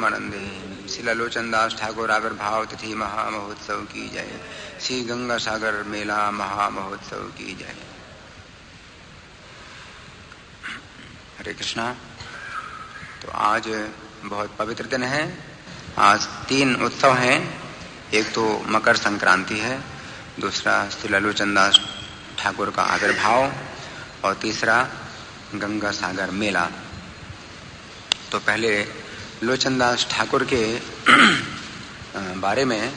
परमानंदे। श्री लोचन दास ठाकुर आविर्भाव तिथि महामहोत्सव की जय। श्री गंगा सागर मेला महामहोत्सव की जय। हरे कृष्णा। तो आज बहुत पवित्र दिन है। आज 3 उत्सव हैं। एक तो मकर संक्रांति है, दूसरा श्री लोचन दास ठाकुर का आविर्भाव और तीसरा गंगा सागर मेला। तो पहले लोचन दास ठाकुर के बारे में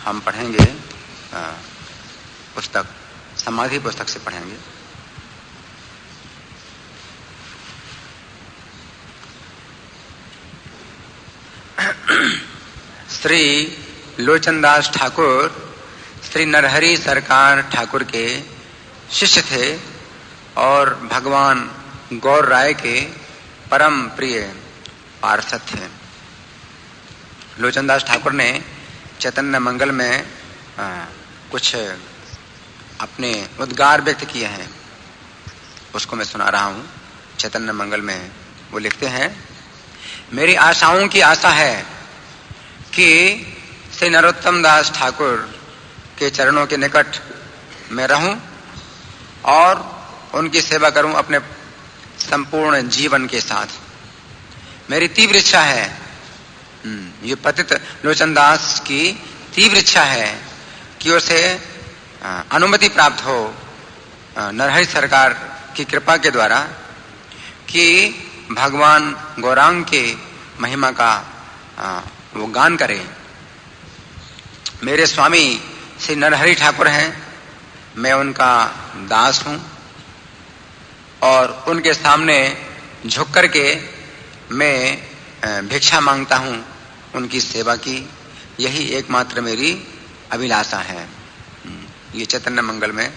हम पढ़ेंगे। पुस्तक समाधि पुस्तक से पढ़ेंगे। श्री लोचन दास ठाकुर श्री नरहरि सरकार ठाकुर के शिष्य थे और भगवान गौर राय के परम प्रिय पार्षद थे। लोचन दास ठाकुर ने चैतन्य मंगल में कुछ अपने उद्गार व्यक्त किए हैं, उसको मैं सुना रहा हूं। चैतन्य मंगल में वो लिखते हैं, मेरी आशाओं की आशा है कि श्री नरोत्तम दास ठाकुर के चरणों के निकट मैं रहूं और उनकी सेवा करूं अपने संपूर्ण जीवन के साथ। मेरी तीव्र इच्छा है, ये पतित लोचन दास की तीव्र इच्छा है कि उसे अनुमति प्राप्त हो नरहरि सरकार की कृपा के द्वारा कि भगवान गौरांग के महिमा का वो गान करे। मेरे स्वामी श्री नरहरि ठाकुर हैं, मैं उनका दास हूं और उनके सामने झुक करके मैं भिक्षा मांगता हूं उनकी सेवा की। यही एकमात्र मेरी अभिलाषा है। ये चैतन्य मंगल में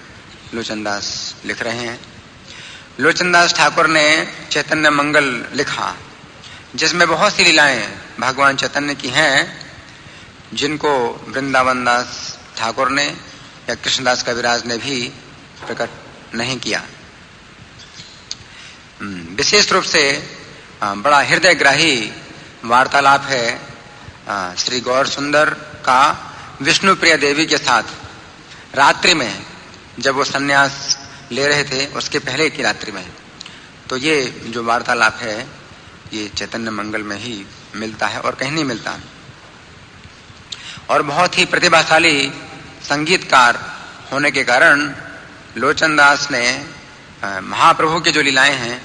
लोचन दास लिख रहे हैं। लोचन दास ठाकुर ने चैतन्य मंगल लिखा जिसमें बहुत सी लीलाएं भगवान चैतन्य की हैं, जिनको वृंदावन दास ठाकुर ने या कृष्णदास कविराज ने भी प्रकट नहीं किया। विशेष रूप से बड़ा हृदयग्राही वार्तालाप है श्री गौर सुंदर का विष्णु प्रिया देवी के साथ रात्रि में, जब वो सन्यास ले रहे थे उसके पहले की रात्रि में। तो ये जो वार्तालाप है ये चैतन्य मंगल में ही मिलता है और कहीं नहीं मिलता। और बहुत ही प्रतिभाशाली संगीतकार होने के कारण लोचन दास ने महाप्रभु की जो लीलाएं हैं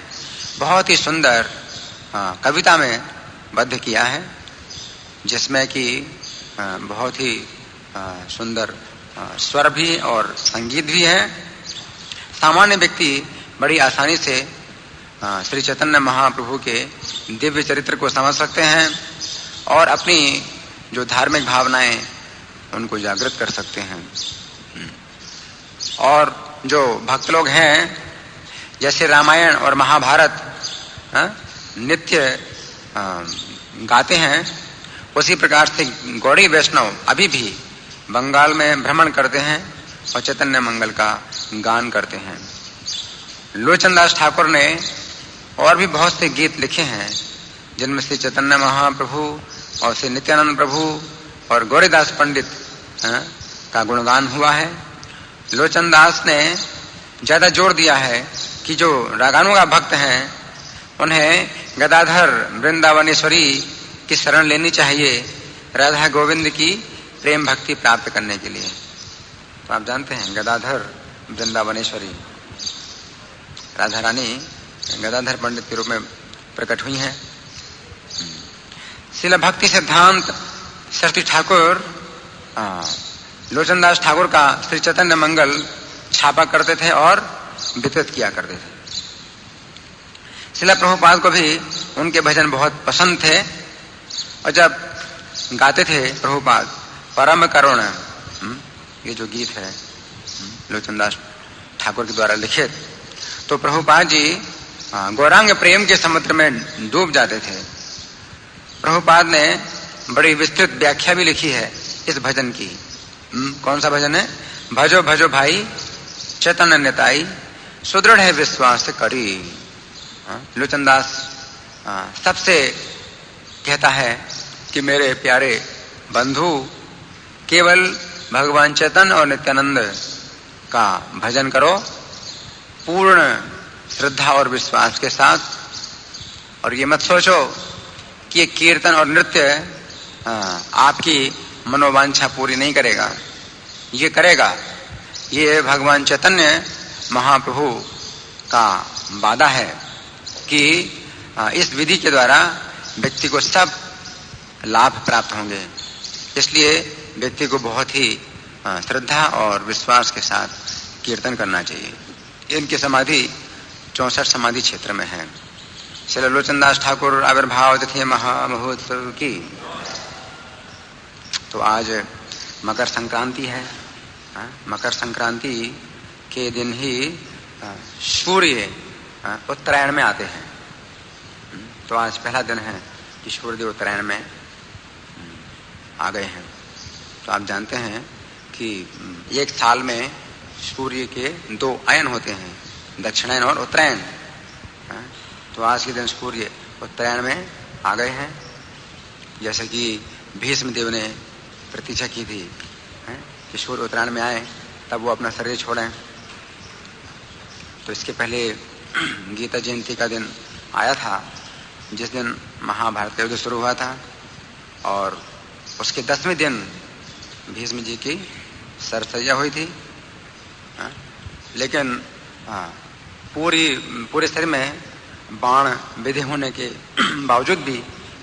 बहुत ही सुंदर कविता में बद्ध किया है, जिसमें कि बहुत ही सुंदर स्वर भी और संगीत भी है। सामान्य व्यक्ति बड़ी आसानी से श्री चैतन्य महाप्रभु के दिव्य चरित्र को समझ सकते हैं और अपनी जो धार्मिक भावनाएं उनको जागृत कर सकते हैं। और जो भक्त लोग हैं, जैसे रामायण और महाभारत नित्य गाते हैं, उसी प्रकार से गौड़ी वैष्णव अभी भी बंगाल में भ्रमण करते हैं और चैतन्य मंगल का गान करते हैं। लोचन दास ठाकुर ने और भी बहुत से गीत लिखे हैं, जिनमें श्री चैतन्य महाप्रभु और श्री नित्यानंद प्रभु और गौरीदास पंडित का गुणगान हुआ है। लोचन दास ने ज्यादा जोर दिया है कि जो रागानुगा भक्त हैं उन्हें गदाधर वृंदावनेश्वरी की शरण लेनी चाहिए राधा गोविंद की प्रेम भक्ति प्राप्त करने के लिए। तो आप जानते हैं गदाधर वृंदावनेश्वरी राधा रानी गदाधर पंडित के रूप में प्रकट हुई हैं। श्रील भक्ति सिद्धांत सरस्वती ठाकुर लोचन दास ठाकुर का श्री चैतन्य मंगल छापा करते थे और वितरित किया करते थे। श्रील प्रभुपाद को भी उनके भजन बहुत पसंद थे और जब गाते थे प्रभुपाद परम करुण, ये जो गीत है लोचन दास ठाकुर के द्वारा लिखित, तो प्रभुपाद जी गौरांग प्रेम के समुद्र में डूब जाते थे। प्रभुपाद ने बड़ी विस्तृत व्याख्या भी लिखी है इस भजन की। कौन सा भजन है? भजो भजो भाई चैतन्य निताई सुदृढ़ है विश्वास करी। लोचन दास सबसे कहता है कि मेरे प्यारे बंधु, केवल भगवान चैतन्य और नित्यानंद का भजन करो पूर्ण श्रद्धा और विश्वास के साथ, और ये मत सोचो कि ये कीर्तन और नृत्य आपकी मनोवांछा पूरी नहीं करेगा। ये करेगा। ये भगवान चैतन्य महाप्रभु का वादा है कि इस विधि के द्वारा व्यक्ति को सब लाभ प्राप्त होंगे। इसलिए व्यक्ति को बहुत ही श्रद्धा और विश्वास के साथ कीर्तन करना चाहिए। इनकी समाधि 64 समाधि क्षेत्र में है। श्री लोचनदास ठाकुर आविर्भाव तिथि महामहोत्सव की। तो आज मकर संक्रांति है। मकर संक्रांति के दिन ही सूर्य उत्तरायण में आते हैं। तो आज पहला दिन है कि सूर्यदेव उत्तरायण में आ गए हैं। तो आप जानते हैं कि एक साल में सूर्य के 2 अयन होते हैं, दक्षिणायन और उत्तरायण। तो आज के दिन सूर्य उत्तरायण में आ गए हैं। जैसे कि भीष्म देव ने प्रतीक्षा की थी कि सूर्य उत्तरायण में आए तब वो अपना शरीर छोड़ें। तो इसके पहले गीता जयंती का दिन आया था, जिस दिन महाभारत का युद्ध शुरू हुआ था, और उसके 10वें दिन भीष्म जी की सरसैया हुई थी। लेकिन पूरे शरीर में बाण विधि होने के बावजूद भी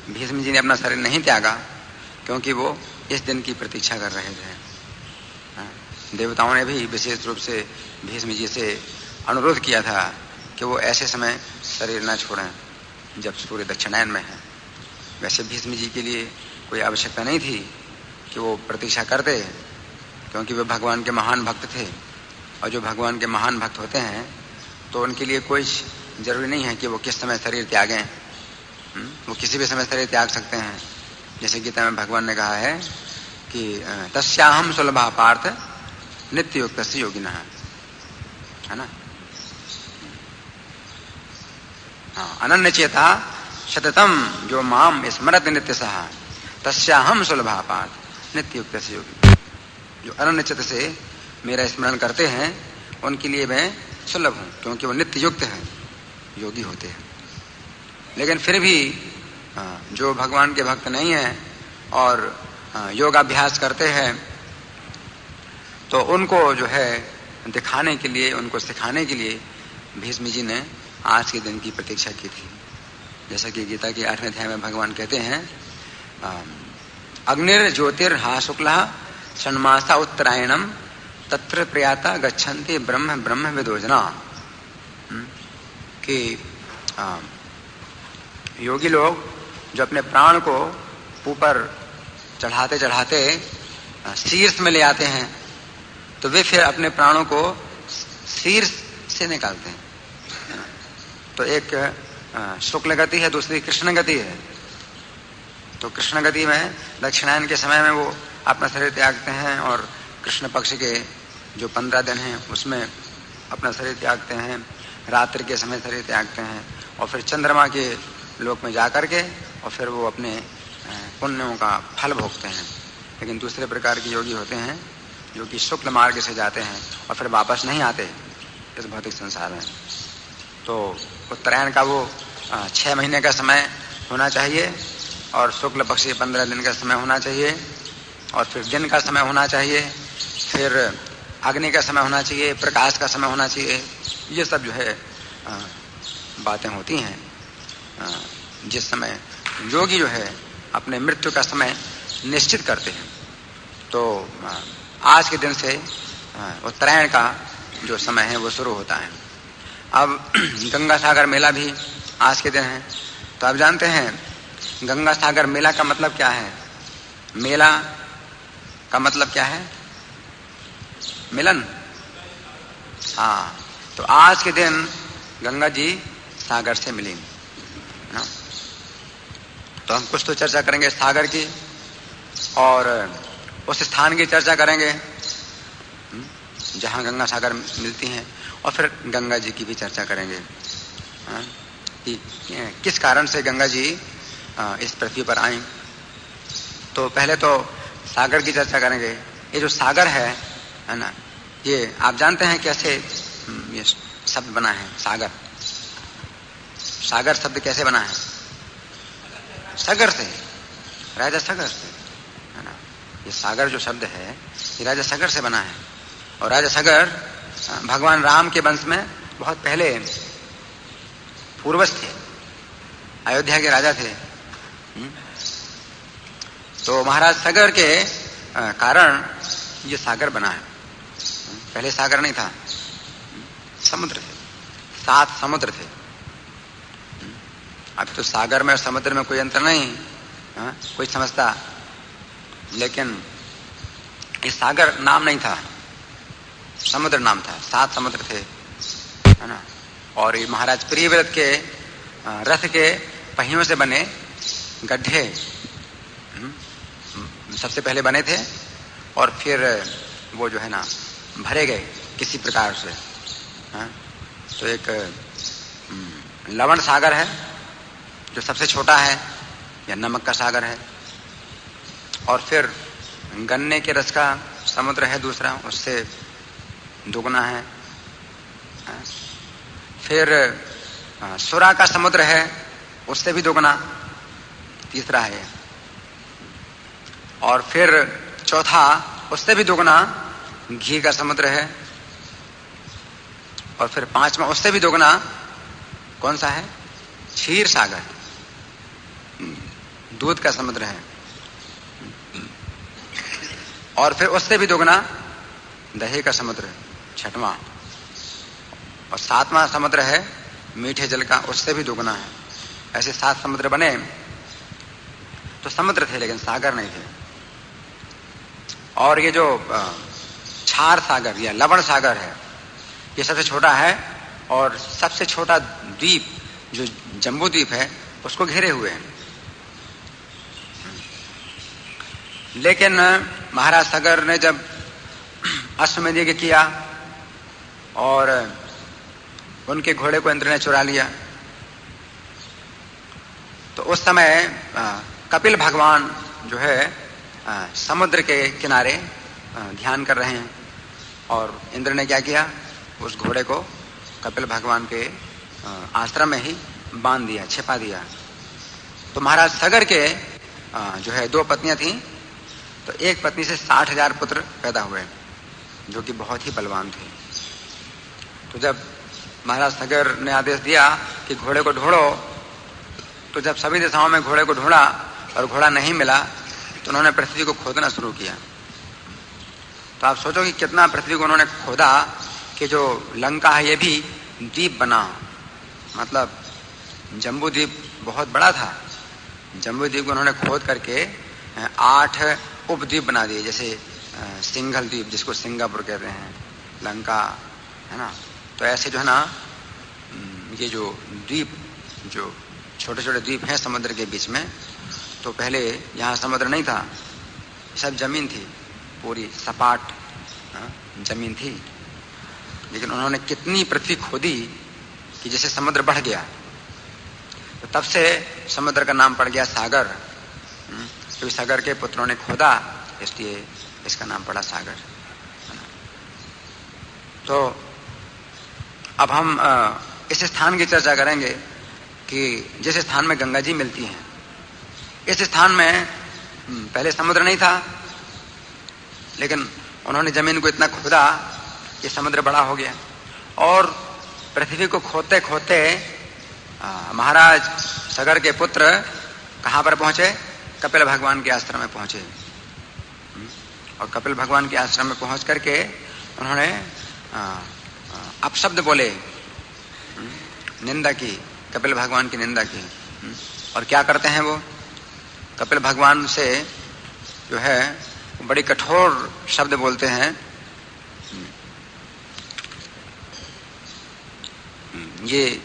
भीष्म जी ने अपना शरीर नहीं त्यागा, क्योंकि वो इस दिन की प्रतीक्षा कर रहे थे। देवताओं ने भी विशेष रूप से भीष्म जी से अनुरोध किया था कि वो ऐसे समय शरीर न छोड़ें जब सूर्य दक्षिणायन में है। वैसे भीष्म जी के लिए कोई आवश्यकता नहीं थी कि वो प्रतीक्षा करते, क्योंकि वे भगवान के महान भक्त थे, और जो भगवान के महान भक्त होते हैं तो उनके लिए कोई जरूरी नहीं है कि वो किस समय शरीर त्यागें। वो किसी भी समय शरीर त्याग सकते हैं। जैसे गीता में भगवान ने कहा है कि तस्याहम सुलभा पार्थ नित्य युक्त योगिनः, है ना। अनन्य चेता शततम जो माम स्मरत नित्य सहा तस्याहम सुलभा पार्थ नित्य युक्त योगी। जो अनन्य चित्त से मेरा स्मरण करते हैं उनके लिए मैं सुलभ हूं, क्योंकि वो नित्य युक्त है, योगी होते हैं। लेकिन फिर भी जो भगवान के भक्त नहीं है और योगाभ्यास करते हैं, तो उनको जो है दिखाने के लिए, उनको सिखाने के लिए भीष्म जी ने आज के दिन की प्रतीक्षा की थी। जैसा कि गीता के 8वें अध्याय में भगवान कहते हैं, अग्निर ज्योतिर्हा शुक्ला षण्मासा उत्तरायणम तत्र प्रयाता गच्छन्ति ब्रह्म ब्रह्म विदोजना। कि योगी लोग जो अपने प्राण को ऊपर चढ़ाते चढ़ाते शीर्ष में ले आते हैं, तो वे फिर अपने प्राणों को शीर्ष से निकालते हैं। तो एक शुक्ल गति है, दूसरी कृष्ण गति है। तो कृष्ण गति में दक्षिणायन के समय में वो अपना शरीर त्यागते हैं, और कृष्ण पक्ष के जो 15 दिन हैं उसमें अपना शरीर त्यागते हैं, रात्रि के समय शरीर त्यागते हैं, और फिर चंद्रमा के लोक में जाकर के और फिर वो अपने पुण्यों का फल भोगते हैं। लेकिन दूसरे प्रकार के योगी होते हैं जो कि शुक्ल मार्ग से जाते हैं और फिर वापस नहीं आते इस भौतिक संसार में। तो उत्तरायण का वो 6 महीने का समय होना चाहिए, और शुक्ल पक्ष के 15 दिन का समय होना चाहिए, और फिर दिन का समय होना चाहिए, फिर अग्नि का समय होना चाहिए, प्रकाश का समय होना चाहिए। ये सब जो है बातें होती हैं जिस समय योगी जो है अपने मृत्यु का समय निश्चित करते हैं। तो आज के दिन से उत्तरायण का जो समय है वो शुरू होता है। अब गंगा सागर मेला भी आज के दिन है। तो आप जानते हैं गंगा सागर मेला का मतलब क्या है? मेला का मतलब क्या है? मिलन। हाँ, तो आज के दिन गंगा जी सागर से मिली ना। तो हम कुछ तो चर्चा करेंगे सागर की, और उस स्थान की चर्चा करेंगे जहां गंगा सागर मिलती हैं, और फिर गंगा जी की भी चर्चा करेंगे कि किस कारण से गंगा जी इस पृथ्वी पर आई। तो पहले तो सागर की चर्चा करेंगे। ये जो सागर है ना, ये आप जानते हैं कैसे ये शब्द बना है सागर? सागर शब्द कैसे बना है? सगर से, राजा सगर से, है ना। ये सागर जो शब्द है ये राजा सगर से बना है। और राजा सगर भगवान राम के वंश में बहुत पहले पूर्वज थे, अयोध्या के राजा थे। तो महाराज सगर के कारण ये सागर बना है। पहले सागर नहीं था, समुद्र थे, 7 समुद्र थे। अब तो सागर में और समुद्र में कोई अंतर नहीं, कोई समझता। लेकिन ये सागर नाम नहीं था, समुद्र नाम था। 7 समुद्र थे, है ना। और ये महाराज प्रियव्रत के रथ के पहियों से बने गड्ढे सबसे पहले बने थे, और फिर वो जो है ना भरे गए किसी प्रकार से। तो एक लवण सागर है जो सबसे छोटा है, या नमक का सागर है। और फिर गन्ने के रस का समुद्र है दूसरा, उससे दुगना है। फिर सुरा का समुद्र है, उससे भी दुगना, तीसरा है। और फिर चौथा उससे भी दुगना घी का समुद्र है। और फिर 5वां उससे भी दुगना कौन सा है? क्षीर सागर, दूध का समुद्र है। और फिर उससे भी दुगना दही का समुद्र, 6वां। और 7वां समुद्र है मीठे जल का, उससे भी दुगना है। ऐसे 7 समुद्र बने। तो समुद्र थे लेकिन सागर नहीं थे। और ये जो क्षार सागर या लवण सागर है, ये सबसे छोटा है। और सबसे छोटा द्वीप जो जम्बू द्वीप है उसको घेरे हुए हैं। लेकिन महाराज सागर ने जब अश्वमेध यज्ञ किया और उनके घोड़े को इंद्र ने चुरा लिया, तो उस समय कपिल भगवान जो है समुद्र के किनारे ध्यान कर रहे हैं। और इंद्र ने क्या किया? उस घोड़े को कपिल भगवान के आश्रम में ही बांध दिया, छिपा दिया। तो महाराज सागर के जो है 2 पत्नियां थीं। तो एक पत्नी से 60,000 पुत्र पैदा हुए, जो कि बहुत ही बलवान थे। तो जब महाराज सागर ने आदेश दिया कि घोड़े को ढूंढो, तो जब सभी दिशाओं में घोड़े को ढूंढा और घोड़ा नहीं मिला, तो उन्होंने पृथ्वी को खोदना शुरू किया। तो आप सोचो कि कितना पृथ्वी को उन्होंने खोदा कि जो लंका है ये भी द्वीप बना। मतलब जम्बू द्वीप बहुत बड़ा था। जम्बू द्वीप को उन्होंने खोद करके 8 उपद्वीप बना दिए, जैसे सिंघल द्वीप जिसको सिंगापुर कहते हैं, लंका, है ना। तो ऐसे जो है ना ये जो द्वीप, जो छोटे छोटे द्वीप हैं समुद्र के बीच में, तो पहले यहाँ समुद्र नहीं था, सब जमीन थी, पूरी सपाट जमीन थी। लेकिन उन्होंने कितनी पृथ्वी खोदी कि जैसे समुद्र बढ़ गया। तो तब से समुद्र का नाम पड़ गया सागर। क्योंकि सागर के पुत्रों ने खोदा, इसलिए इसका नाम पड़ा सागर। तो अब हम इस स्थान की चर्चा करेंगे कि जिस स्थान में गंगा जी मिलती हैं। इस स्थान में पहले समुद्र नहीं था, लेकिन उन्होंने जमीन को इतना खोदा कि समुद्र बड़ा हो गया। और पृथ्वी को खोदते खोदते महाराज सागर के पुत्र कहाँ पर पहुंचे? कपिल भगवान के आश्रम में पहुंचे। और कपिल भगवान के आश्रम में पहुंच करके उन्होंने अपशब्द बोले, निंदा की, कपिल भगवान की निंदा की। और क्या करते हैं वो? कपिल भगवान से जो है बड़ी कठोर शब्द बोलते हैं। ये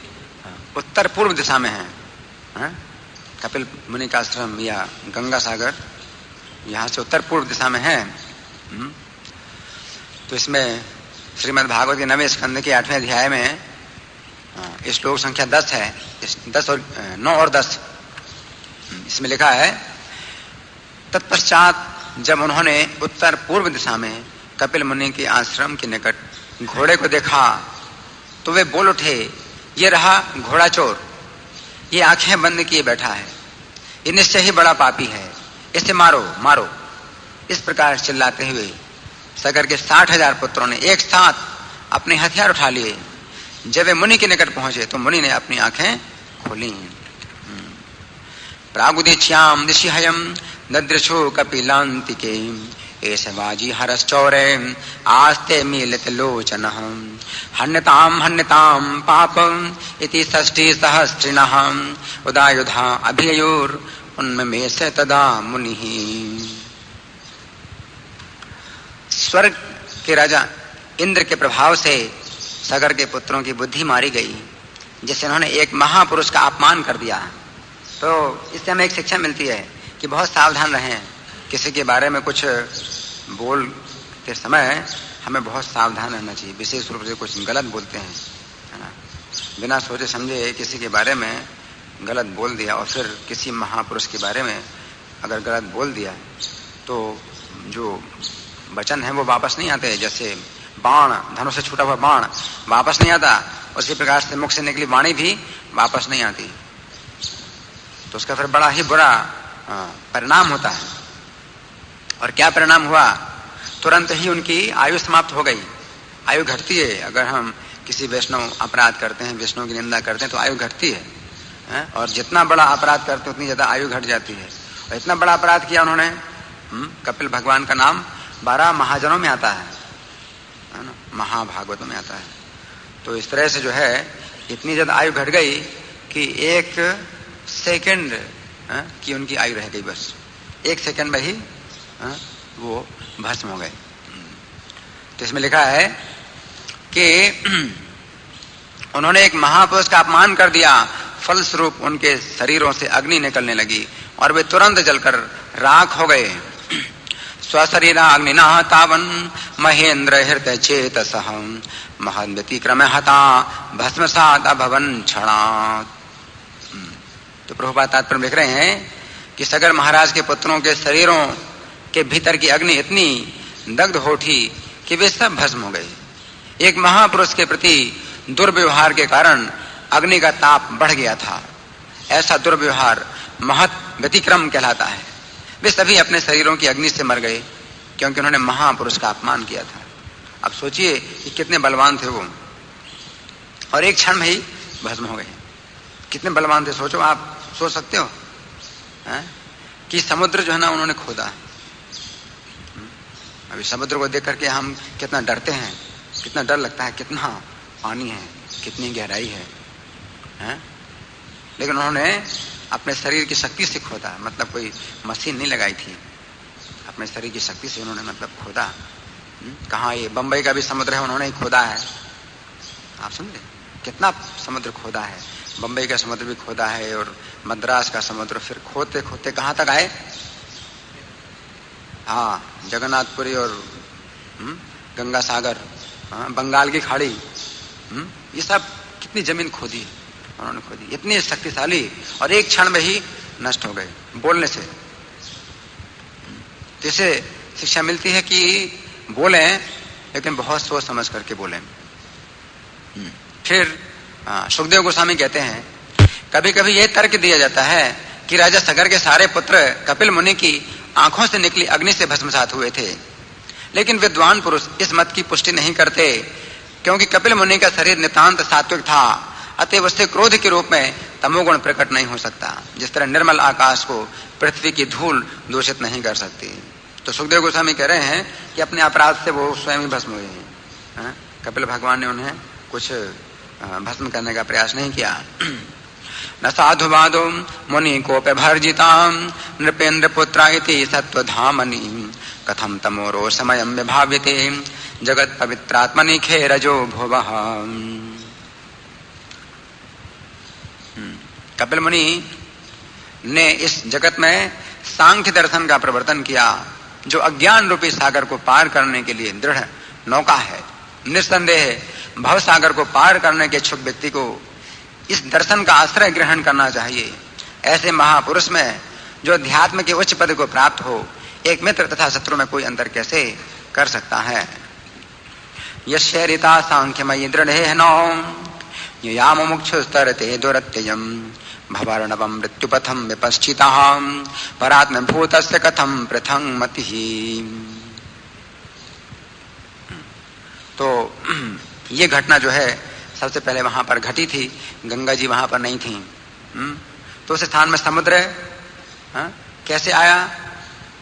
उत्तर पूर्व दिशा में है, कपिल मुनि का आश्रम या गंगा सागर यहाँ से उत्तर पूर्व दिशा में है। तो इसमें श्रीमद् भागवत के 9वें स्कंद के 8वें अध्याय में श्लोक संख्या 10 है। 9 और 10 इसमें लिखा है, तत्पश्चात जब उन्होंने उत्तर पूर्व दिशा में कपिल मुनि के आश्रम के निकट घोड़े को देखा तो वे बोल उठे, ये रहा घोड़ा चोर, ये आंखें बंद किए बैठा है, ये निश्चय ही बड़ा पापी है, इसे मारो मारो। इस प्रकार चिल्लाते हुए सगर के 60,000 पुत्रों ने एक साथ अपने हथियार उठा लिए। जब वे मुनि के निकट पहुंचे तो मुनि ने अपनी आंखें खोली। प्रागुदीच्याम दिशिहयम ददृशो कपिलांतिके एष वाजी हरश्चौरे आस्ते मीलित लोचनः हन्यताम हन्यताम पापम इति षष्ठी सहस्रिणः उदायुधा अभियुर उन्मेष तदा मुनिः। स्वर्ग के राजा इंद्र के प्रभाव से सगर के पुत्रों की बुद्धि मारी गई, जिससे उन्होंने एक महापुरुष का अपमान कर दिया। तो इससे हमें एक शिक्षा मिलती है कि बहुत सावधान रहें, किसी के बारे में कुछ बोलते समय हमें बहुत सावधान रहना चाहिए। विशेष रूप से कुछ गलत बोलते हैं, है ना, बिना सोचे समझे किसी के बारे में गलत बोल दिया, और फिर किसी महापुरुष के बारे में अगर गलत बोल दिया तो जो वचन है वो वापस नहीं आते। जैसे बाण, धनुष से छूटा हुआ बाण वापस नहीं आता, उसी प्रकार से मुख से निकली वाणी भी वापस नहीं आती, तो उसका फिर बड़ा ही बुरा परिणाम होता है। और क्या परिणाम हुआ, तुरंत ही उनकी आयु समाप्त हो गई। आयु घटती है, अगर हम किसी वैष्णव अपराध करते हैं, वैष्णव की निंदा करते हैं तो आयु घटती है, और जितना बड़ा अपराध करते हैं उतनी ज्यादा आयु घट जाती है। और इतना बड़ा अपराध किया उन्होंने, कपिल भगवान का नाम 12 महाजनों में आता है ना, महाभागवतों में आता है। तो इस तरह से जो है इतनी ज्यादा आयु घट गई कि 1 सेकंड की उनकी आयु रह गई, बस 1 सेकंड में ही वो भस्म हो गए। तो इसमें लिखा है कि उन्होंने एक महापुरुष का अपमान कर दिया, फलस्वरूप उनके शरीरों से अग्नि निकलने लगी और वे तुरंत जलकर राख हो गए। स्वशरीरा अग्निना तावन महेंद्र हृदय चेतसः महद व्यतिक्रम हता भस्मसात अभवन क्षणात्। तो प्रभुपाद तात्पर्य लिख रहे हैं कि सगर महाराज के पुत्रों के शरीरों के भीतर की अग्नि इतनी दग्ध हो उठी कि वे सब भस्म हो गए। एक महापुरुष के प्रति दुर्व्यवहार के कारण अग्नि का ताप बढ़ गया था। ऐसा दुर्व्यवहार महत व्यतिक्रम कहलाता है। वे सभी अपने शरीरों की अग्नि से मर गए क्योंकि उन्होंने महापुरुष का अपमान किया था। अब सोचिए कि कितने बलवान थे वो, और एक क्षण में ही भस्म हो गए। कितने बलवान थे, सोचो, आप सोच सकते हो कि समुद्र जो है ना उन्होंने खोदा। अभी समुद्र को देख करके हम कितना डरते हैं, कितना डर लगता है, कितना पानी है, कितनी गहराई है, लेकिन उन्होंने अपने शरीर की शक्ति से खोदा, मतलब कोई मशीन नहीं लगाई थी, अपने शरीर की शक्ति से उन्होंने मतलब खोदा। कहाँ, ये बंबई का भी समुद्र है, उन्होंने ही खोदा है। आप समझे कितना समुद्र खोदा है, बंबई का समुद्र भी खोदा है और मद्रास का समुद्र। फिर खोदते खोदते कहाँ तक आए, हाँ, जगन्नाथपुरी और गंगा सागर, बंगाल की खाड़ी, ये सब कितनी जमीन खोदी उन्होंने, खोदी, इतनी शक्तिशाली, और एक क्षण में ही नष्ट हो गए बोलने से। तो इससे शिक्षा मिलती है कि बोलें लेकिन बहुत सोच समझ करके बोलें। फिर सुखदेव गोस्वामी कहते हैं, कभी कभी यह तर्क दिया जाता है कि राजा सगर के सारे पुत्र कपिल मुनि की आंखों से निकली अग्नि से भस्मसात हुए थे, लेकिन विद्वान पुरुष इस मत की पुष्टि नहीं करते क्योंकि कपिल मुनि का शरीर नितांत सात्विक था, अतएव उससे क्रोध के रूप में तमोगुण प्रकट नहीं हो सकता। जिस तरह निर्मल आकाश को पृथ्वी की धूल दूषित नहीं कर सकती। तो सुखदेव गोस्वामी कह रहे हैं कि अपने अपराध से वो स्वयं ही भस्म हुए हैं। कपिल भगवान ने उन्हें कुछ भस्म करने का प्रयास नहीं किया। न साधुवादो मुनि कोपे भर्जिताम नृपेन्द्र पुत्रा इति सत्वधामनि कथम तमोरो समयम विभाव्यते जगत पवित्रात्मनि खेरजो भुवः। कपिल मुनि ने इस जगत में सांख्य दर्शन का प्रवर्तन किया, जो अज्ञान रूपी सागर को पार करने के लिए दृढ़ नौका है। निस्संदेह भव सागर को पार करने के इच्छुक व्यक्ति को इस दर्शन का आश्रय ग्रहण करना चाहिए। ऐसे महापुरुष में जो अध्यात्म के उच्च पद को प्राप्त हो, एक मित्र तथा शत्रु में कोई अंतर कैसे कर सकता है। यस्य ऋता सांख्यमयी दृढ़े नौ यया मुमुक्षुस्तरते दुरत्ययम् भवार्णवम् मृत्युपथं विपश्चितः परात्मभूतस्य कथं पृथंग मतिः। तो ये घटना जो है सबसे पहले वहां पर घटी थी, गंगा जी वहां पर नहीं थी। तो उस स्थान में समुद्र कैसे आया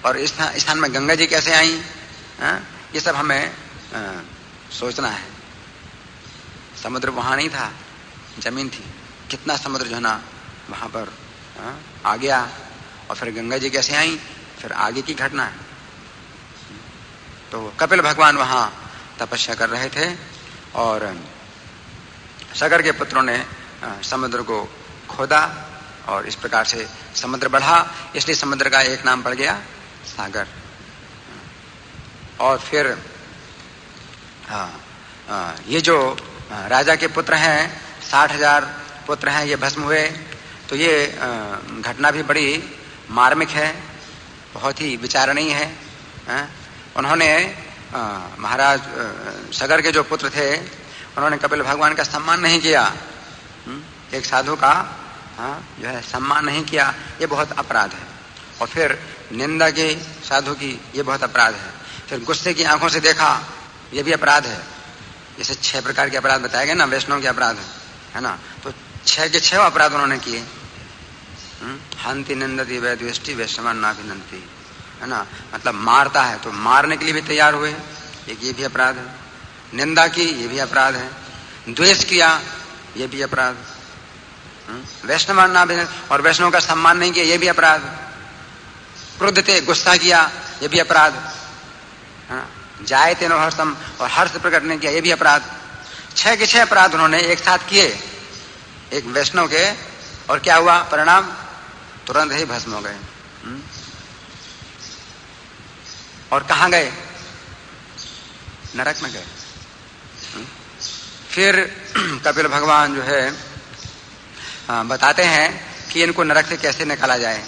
और इस स्थान में गंगा जी कैसे आई, ये सब हमें सोचना है। समुद्र वहां नहीं था, जमीन थी। कितना समुद्र जो है ना वहां पर आ गया, और फिर गंगा जी कैसे आई, फिर आगे की घटना है। तो कपिल भगवान वहां तपस्या कर रहे थे और सगर के पुत्रों ने समुद्र को खोदा और इस प्रकार से समुद्र बढ़ा, इसलिए समुद्र का एक नाम पड़ गया सागर। और फिर ये जो राजा के पुत्र हैं, 60,000 पुत्र हैं, ये भस्म हुए। तो ये घटना भी बड़ी मार्मिक है, बहुत ही विचारणीय है। उन्होंने महाराज सगर के जो पुत्र थे, उन्होंने कपिल भगवान का सम्मान नहीं किया। एक साधु का जो है सम्मान नहीं किया, ये बहुत अपराध है। और फिर निंदा की साधु की, ये बहुत अपराध है। फिर गुस्से की आंखों से देखा, ये भी अपराध है। जैसे 6 प्रकार के अपराध बताए गए ना, वैष्णव के अपराध है ना। तो 6 के 6 अपराध उन्होंने किए। हंति निंदति वैद्वेष्टि वैष्णवान नाभिनंति, है ना। मतलब मारता है तो मारने के लिए भी तैयार हुए, एक ये भी अपराध है। निंदा की, ये भी अपराध है। द्वेष किया, ये भी अपराध। वैष्णवान नाभिनंति, और वैष्णव का सम्मान नहीं किया, ये भी अपराध। क्रुद्धते, गुस्सा किया, ये भी अपराध। जायते नो हर्षम, और हर्ष प्रकट नहीं किया, ये भी अपराध। 6 के 6 अपराध उन्होंने एक साथ किए एक वैष्णव के, और क्या हुआ परिणाम, तुरंत ही भस्म हो गए। और कहां गए, नरक में गए। फिर कपिल भगवान जो है बताते हैं कि इनको नरक से कैसे निकाला जाए।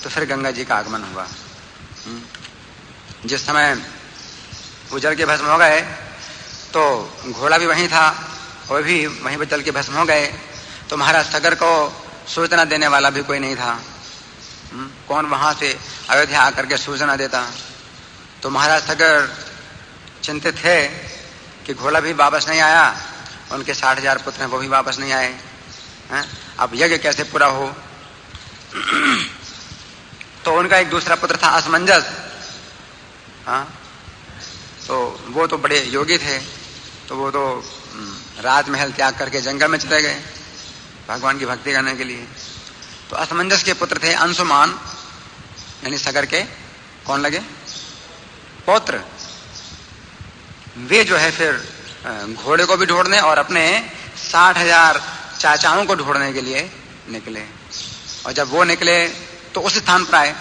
तो फिर गंगा जी का आगमन हुआ। जिस समय उजल के भस्म हो गए तो घोड़ा भी वहीं था, वो भी वहीं पर जल के भस्म हो गए। तो महाराज सगर को सूचना देने वाला भी कोई नहीं था। कौन वहां से अयोध्या आकर के सूचना देता। तो महाराज सगर चिंतित थे कि घोड़ा भी वापस नहीं आया, उनके 60,000 पुत्र हैं वो भी वापस नहीं आए हैं, अब यज्ञ कैसे पूरा हो। तो उनका एक दूसरा पुत्र था असमंजस। तो वो तो बड़े योगी थे, तो वो तो राजमहल त्याग करके जंगल में चले गए भगवान की भक्ति करने के लिए। तो असमंजस के पुत्र थे अंशुमान, यानी सगर के कौन लगे पौत्र। वे जो है फिर घोड़े को भी ढूंढने और अपने 60,000 चाचाओं को ढूंढने के लिए निकले। और जब वो निकले तो उस स्थान पर आए,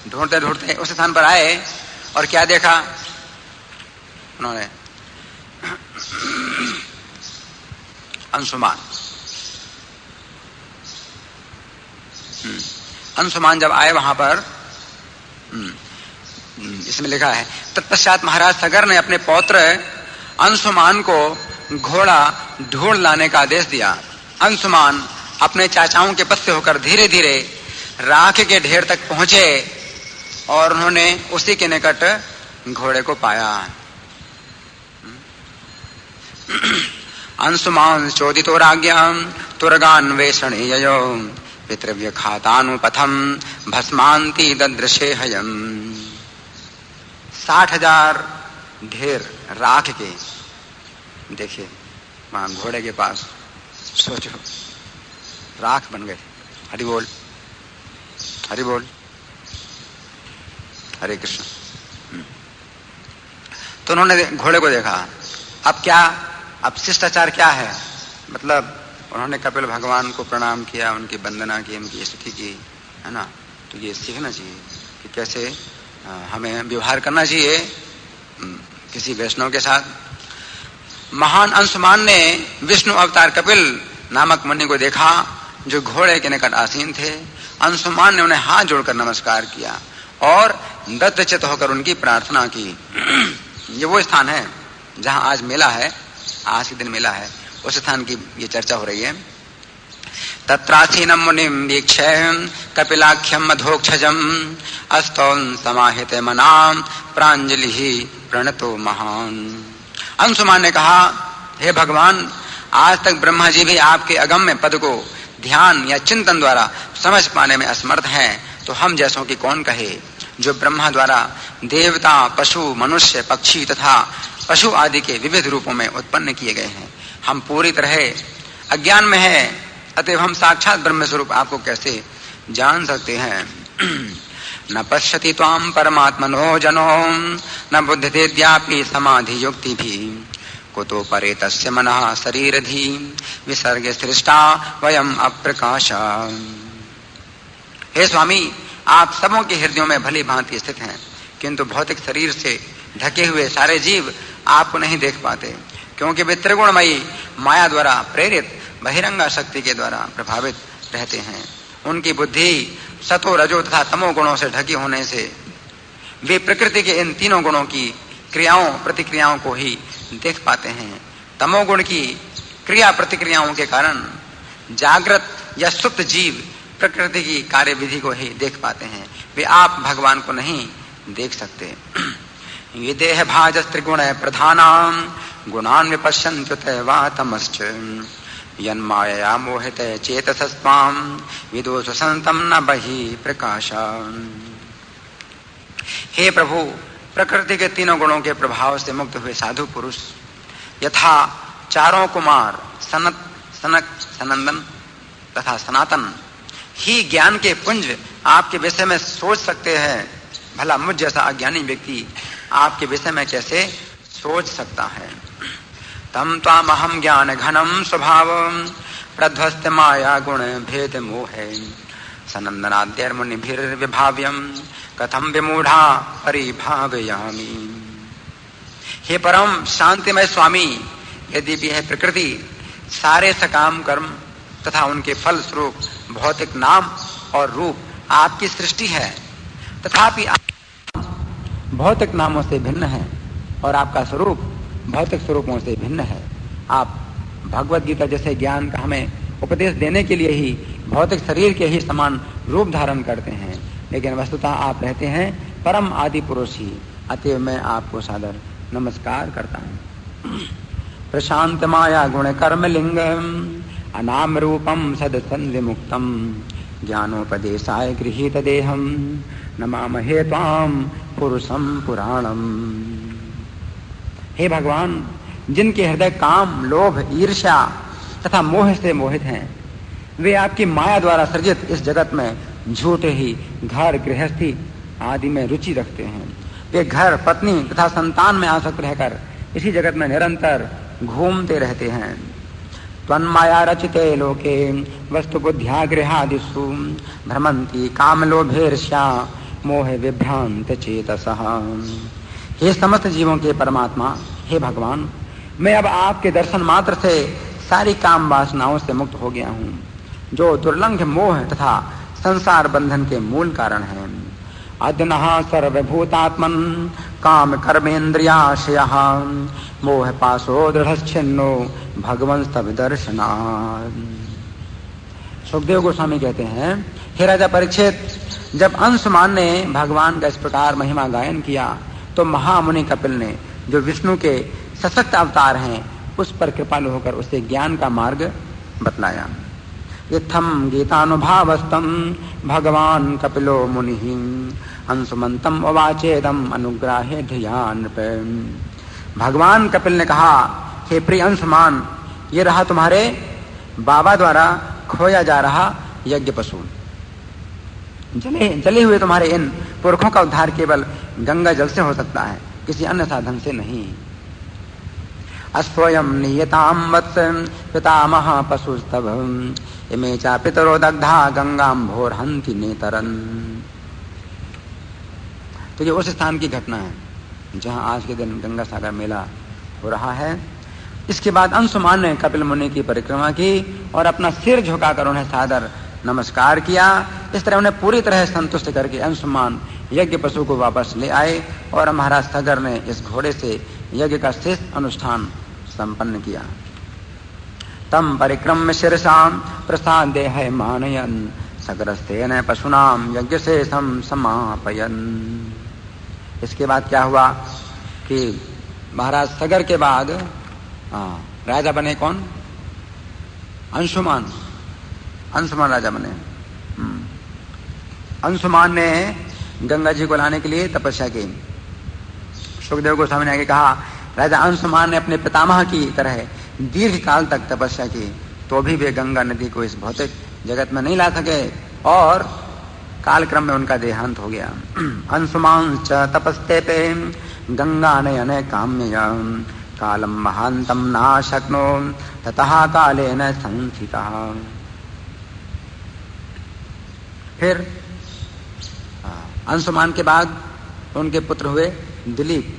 ढूंढते ढूंढते उस स्थान पर आए, और क्या देखा उन्होंने, अंशुमान। अंशुमान जब आए वहां पर, इसमें लिखा है तत्पश्चात महाराज सगर ने अपने पौत्र अंशुमान को घोड़ा ढूंढ लाने का आदेश दिया। अंशुमान अपने चाचाओं के पथ से होकर धीरे धीरे राख के ढेर तक पहुंचे और उन्होंने उसी के निकट घोड़े को पाया। अंशुमान चोदितो राज्ञां तुरगान्वेषणीयो पितृव्य खातानुपथम भस्मांति ददृशे हयम्। 60,000 ढेर राख के, देखिए वहां घोड़े के पास, सोचो राख बन गए। हरि बोल हरि बोल, हरे कृष्ण। तो उन्होंने घोड़े को देखा। अब क्या, अब शिष्टाचार क्या है, मतलब उन्होंने कपिल भगवान को प्रणाम किया, उनकी वंदना की, उनकी स्तुति की, है ना। तो ये सीखना चाहिए कि कैसे हमें व्यवहार करना चाहिए किसी वैष्णव के साथ। महान अंशुमान ने विष्णु अवतार कपिल नामक मुनि को देखा जो घोड़े के निकट आसीन थे, अंशुमान ने उन्हें हाथ जोड़कर नमस्कार किया और दत्तचित्त होकर उनकी प्रार्थना की। ये वो स्थान है जहां आज मेला है, आज के दिन मेला है, उस स्थान की ये चर्चा हो रही है। तत्रासीनम मुनिम वीक्ष्य कपिलाख्यम मधोक्षजम अस्तौन समाहित मनाम प्रांजलि प्रणतो महान। अंशुमान ने कहा, हे भगवान, आज तक ब्रह्मा जी भी आपके अगम्य पद को ध्यान या चिंतन द्वारा समझ पाने में असमर्थ हैं, तो हम जैसों की कौन कहे, जो ब्रह्मा द्वारा देवता, पशु, मनुष्य, पक्षी तथा पशु आदि के विविध रूपों में उत्पन्न किए गए हैं। हम पूरी तरह अज्ञान में है, अतएव हम साक्षात ब्रह्म स्वरूप आपको कैसे जान सकते हैं। न पश्यति त्वाम परमात्मनो जनो न बुद्धितेद्यापि समाधि युक्ति भी कुतो परे तस्य मनः शरीरधि विसर्ग सृष्टा वयम अप्रकाश। हे स्वामी, आप सबों के हृदयों में भली भांति स्थित हैं, किंतु भौतिक शरीर से ढके हुए सारे जीव आपको नहीं देख पाते, क्योंकि वे त्रिगुणमयी माया द्वारा प्रेरित बहिरंगा शक्ति के द्वारा प्रभावित रहते हैं। उनकी बुद्धि सतो, रजो तथा तमो गुणों से ढकी होने से वे प्रकृति के इन तीनों गुणों की क्रियाओं प्रतिक्रियाओं को ही देख पाते हैं। तमोगुण की क्रिया प्रतिक्रियाओं के कारण जागृत या सुप्त जीव प्रकृति की कार्यविधि को ही देख पाते हैं, वे आप भगवान को नहीं देख सकते। ये देह भाज त्रिगुण प्रधानाम गुणान विपश्यन्त्युतैवातमश्च यन्मायया मोहिते चेतसस्त्वाम विदोष संतम न बहि प्रकाशा। हे प्रभु, प्रकृति के तीनों गुणों के प्रभाव से मुक्त हुए साधु पुरुष यथा चारों कुमार सनत, सनक, सनंदन तथा सनातन ही ज्ञान के पुंज आपके विषय में सोच सकते हैं, भला मुझ जैसा अज्ञानी व्यक्ति आपके विषय में कैसे सोच सकता है। तम त्वामहं ज्ञान घनम स्वभाव प्रध्वस्त माया गुण भेद मोहे सनंदनाद्यर्मुनिभिर्विभाव्यम कथम विमूढ़ा परिभावयामि। हे परम शांतिमय स्वामी, यदि भी है प्रकृति सारे सकाम कर्म तथा उनके फल स्वरूप भौतिक नाम और रूप आपकी सृष्टि है, तथापि आप भौतिक नामों से भिन्न है और आपका स्वरूप भौतिक स्वरूपों से भिन्न है। आप भगवत गीता जैसे ज्ञान का हमें उपदेश देने के लिए ही भौतिक शरीर के ही समान रूप धारण करते हैं, लेकिन वस्तुतः आप रहते हैं परम आदि पुरुष ही, अतएव मैं आपको सादर नमस्कार करता हूँ। प्रशांत माया गुण कर्म लिंगम अनाम रूपम सदसन विमुक्तम ज्ञानोपदेशाय गृहीत देहम नमामहे त्वाम पुरुषम पुराणम। हे भगवान, जिनके हृदय काम, लोभ, ईर्ष्या तथा मोह से मोहित हैं, वे आपकी माया द्वारा सृजित इस जगत में झूठे ही घर गृहस्थी आदि में रुचि रखते हैं। वे घर, पत्नी तथा संतान में आसक्त रहकर इसी जगत में निरंतर घूमते रहते हैं। त्वन्माया रचिते लोके वस्तु बुद्ध्या गृहादिषु भ्रमन्ति काम लोभेर्ष्या मोह विभ्रांत चेतसः। हे समस्त जीवों के परमात्मा, हे भगवान, मैं अब आपके दर्शन मात्र से सारी काम वासनाओं से मुक्त हो गया हूँ, जो दुर्लंघ मोह तथा संसार बंधन के मूल कारण है। अद्नः सर्वभूतात्मन काम कर्मेन्द्रियाशयः मोह पाशो दृढ़च्छिन्नो भगवन् स्तव दर्शनात्। सुखदेव गोस्वामी कहते हैं, हे राजा परीक्षित, जब अंशुमान ने भगवान का इस प्रकार महिमा गायन किया तो महामुनि कपिल ने, जो विष्णु के सशक्त अवतार हैं, उस पर कृपालु होकर उसे ज्ञान का मार्ग बतलाया। इत्थम गीतानुभावस्तम भगवान कपिलो मुनिः अंशुमंतम उवाचेदम अनुग्राहे ध्यान पे। भगवान कपिल ने कहा, हे प्रिय अंशुमान, ये रहा तुम्हारे बाबा द्वारा खोया जा रहा यज्ञ पशु। जले हुए तुम्हारे इन पुरखों का उद्धार केवल गंगा जल से हो सकता है, किसी अन्य साधन से नहीं। अस्वयं नियताम वत्स पितामह पशुस्तव इमे चा पितरो दग्धा गंगाम भोर हंति नेतरन। तो ये उस स्थान की घटना है जहां आज के दिन गंगा सागर मेला हो रहा है। इसके बाद अंशुमान ने कपिल मुनि की परिक्रमा की और अपना सिर झुकाकर उन्हें सादर नमस्कार किया। इस तरह उन्हें पूरी तरह संतुष्ट करके अंशुमान यज्ञ पशु को वापस ले आए और महाराज सगर ने इस घोड़े से यज्ञ का श्रेष्ठ अनुष्ठान संपन्न किया। तम परिक्रम्य शिरसाम प्रसादे है मानयन सगरस्तेन पशुनाम यज्ञ से समापयन। इसके बाद क्या हुआ कि महाराज सगर के बाद राजा बने कौन? अंशुमान। अंशुमान राजा बने। अंशुमान ने गंगा जी को लाने के लिए तपस्या की। सुखदेव गोस्वामी ने आगे कहा, राजा अंशुमान ने अपने पितामह की तरह दीर्घ काल तक तपस्या की तो भी वे गंगा नदी को इस भौतिक जगत में नहीं ला सके और कालक्रम में उनका देहांत हो गया। अंशुमान च तपस्ते पे गंगा नयन काम्य कालम महांतम ना शक्नो ततः कालेन संस्थितः। फिर अंशुमान के बाद उनके पुत्र हुए दिलीप।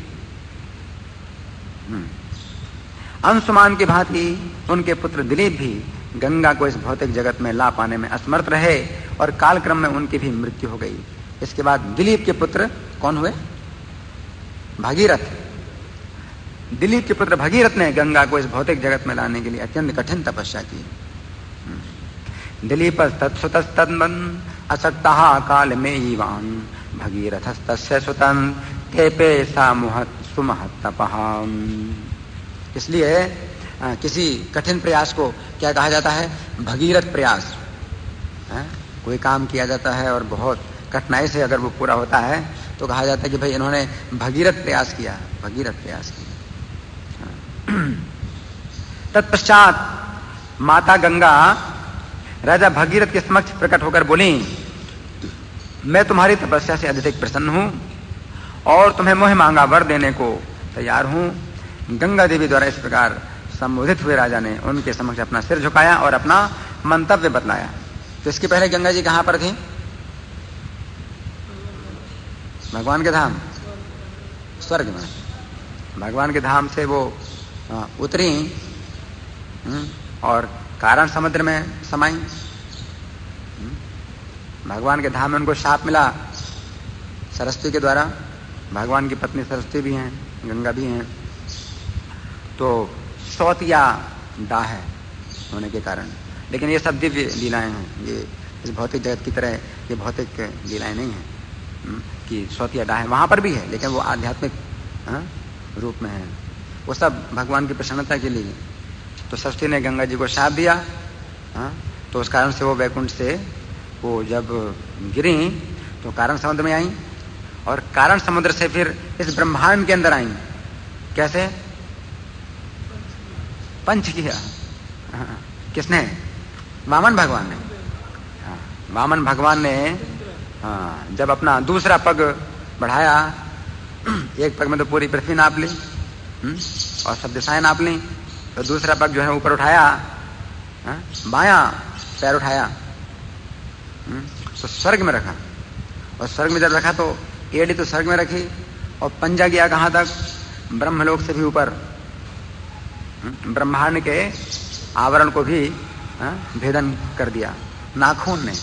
अंशुमान की भांति उनके पुत्र दिलीप भी गंगा को इस भौतिक जगत में ला पाने में असमर्थ रहे और कालक्रम में उनकी भी मृत्यु हो गई। इसके बाद दिलीप के पुत्र कौन हुए? भागीरथ। दिलीप के पुत्र भगीरथ ने गंगा को इस भौतिक जगत में लाने के लिए अत्यंत कठिन तपस्या की। दिलीप तत्सुतस्तन असक्तः काल में ईवान भगीरथस्तस्य सुतन तेपे सामुहत सुमहत तपः। इसलिए किसी कठिन प्रयास को क्या कहा जाता है? भगीरथ प्रयास। कोई काम किया जाता है और बहुत कठिनाई से अगर वो पूरा होता है तो कहा जाता है कि भाई इन्होंने भगीरथ प्रयास किया, भगीरथ प्रयास किया। तत्पश्चात माता गंगा राजा भगीरथ के समक्ष प्रकट होकर बोली, मैं तुम्हारी तपस्या से अत्यधिक प्रसन्न हूं और तुम्हें मोह मांगा वर देने को तैयार हूं। गंगा देवी द्वारा इस प्रकार संबोधित हुए राजा ने उनके समक्ष अपना सिर झुकाया और अपना मंतव्य बतलाया। तो इसके पहले गंगा जी कहां पर थी? भगवान के धाम, स्वर्ग में। भगवान के धाम से वो उतरी और कारण समुद्र में समाई। भगवान के धाम में उनको शाप मिला सरस्वती के द्वारा। भगवान की पत्नी सरस्वती भी हैं, गंगा भी हैं, तो सौतिया दाह है होने के कारण। लेकिन ये सब दिव्य लीलाएं हैं, ये इस भौतिक जगत की तरह ये भौतिक लीलाएं नहीं हैं कि सौतिया दाह है। वहां पर भी है लेकिन वो आध्यात्मिक रूप में है। वो सब भगवान की प्रसन्नता के लिए। तो सरस्वती ने गंगा जी को शाप दिया, तो उस कारण से वो वैकुंठ से वो जब गिरी तो कारण समुद्र में आई और कारण समुद्र से फिर इस ब्रह्मांड के अंदर आई। कैसे? पंच किया। किसने? वामन भगवान ने। वामन भगवान ने जब अपना दूसरा पग बढ़ाया, एक पग में तो पूरी पृथ्वी नाप ली और सब दिशाएं नाप ली, तो दूसरा पग जो है ऊपर उठाया, बायां पैर उठाया तो स्वर्ग में रखा। और स्वर्ग में जब रखा तो एड़ी तो स्वर्ग में रखी और पंजा गया कहां तक? ब्रह्मलोक से भी ऊपर। ब्रह्मांड के आवरण को भी भेदन कर दिया नाखून ने।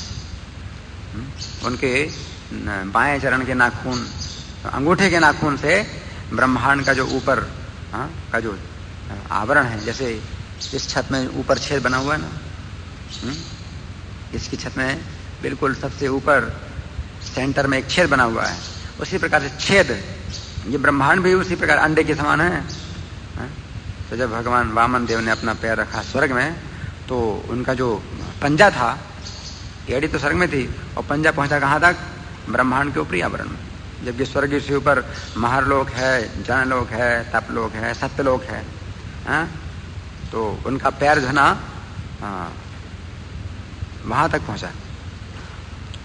उनके बाएं चरण के नाखून, अंगूठे के नाखून से ब्रह्मांड का जो ऊपर का जो आवरण है, जैसे इस छत में ऊपर छेद बना हुआ है ना, इसकी छत में बिल्कुल सबसे ऊपर सेंटर में एक छेद बना हुआ है, उसी प्रकार से छेद, ये ब्रह्मांड भी उसी प्रकार अंडे के समान है। तो जब भगवान वामन देव ने अपना पैर रखा स्वर्ग में, तो उनका जो पंजा था, एड़ी तो स्वर्ग में थी और पंजा पहुंचा कहां तक? ब्रह्मांड के ऊपरी आवरण में। जबकि स्वर्ग से ऊपर महरलोक है, जनलोक है, तपलोक है, सत्यलोक है, तो उनका पैर जो है ना वहां तक पहुंचा।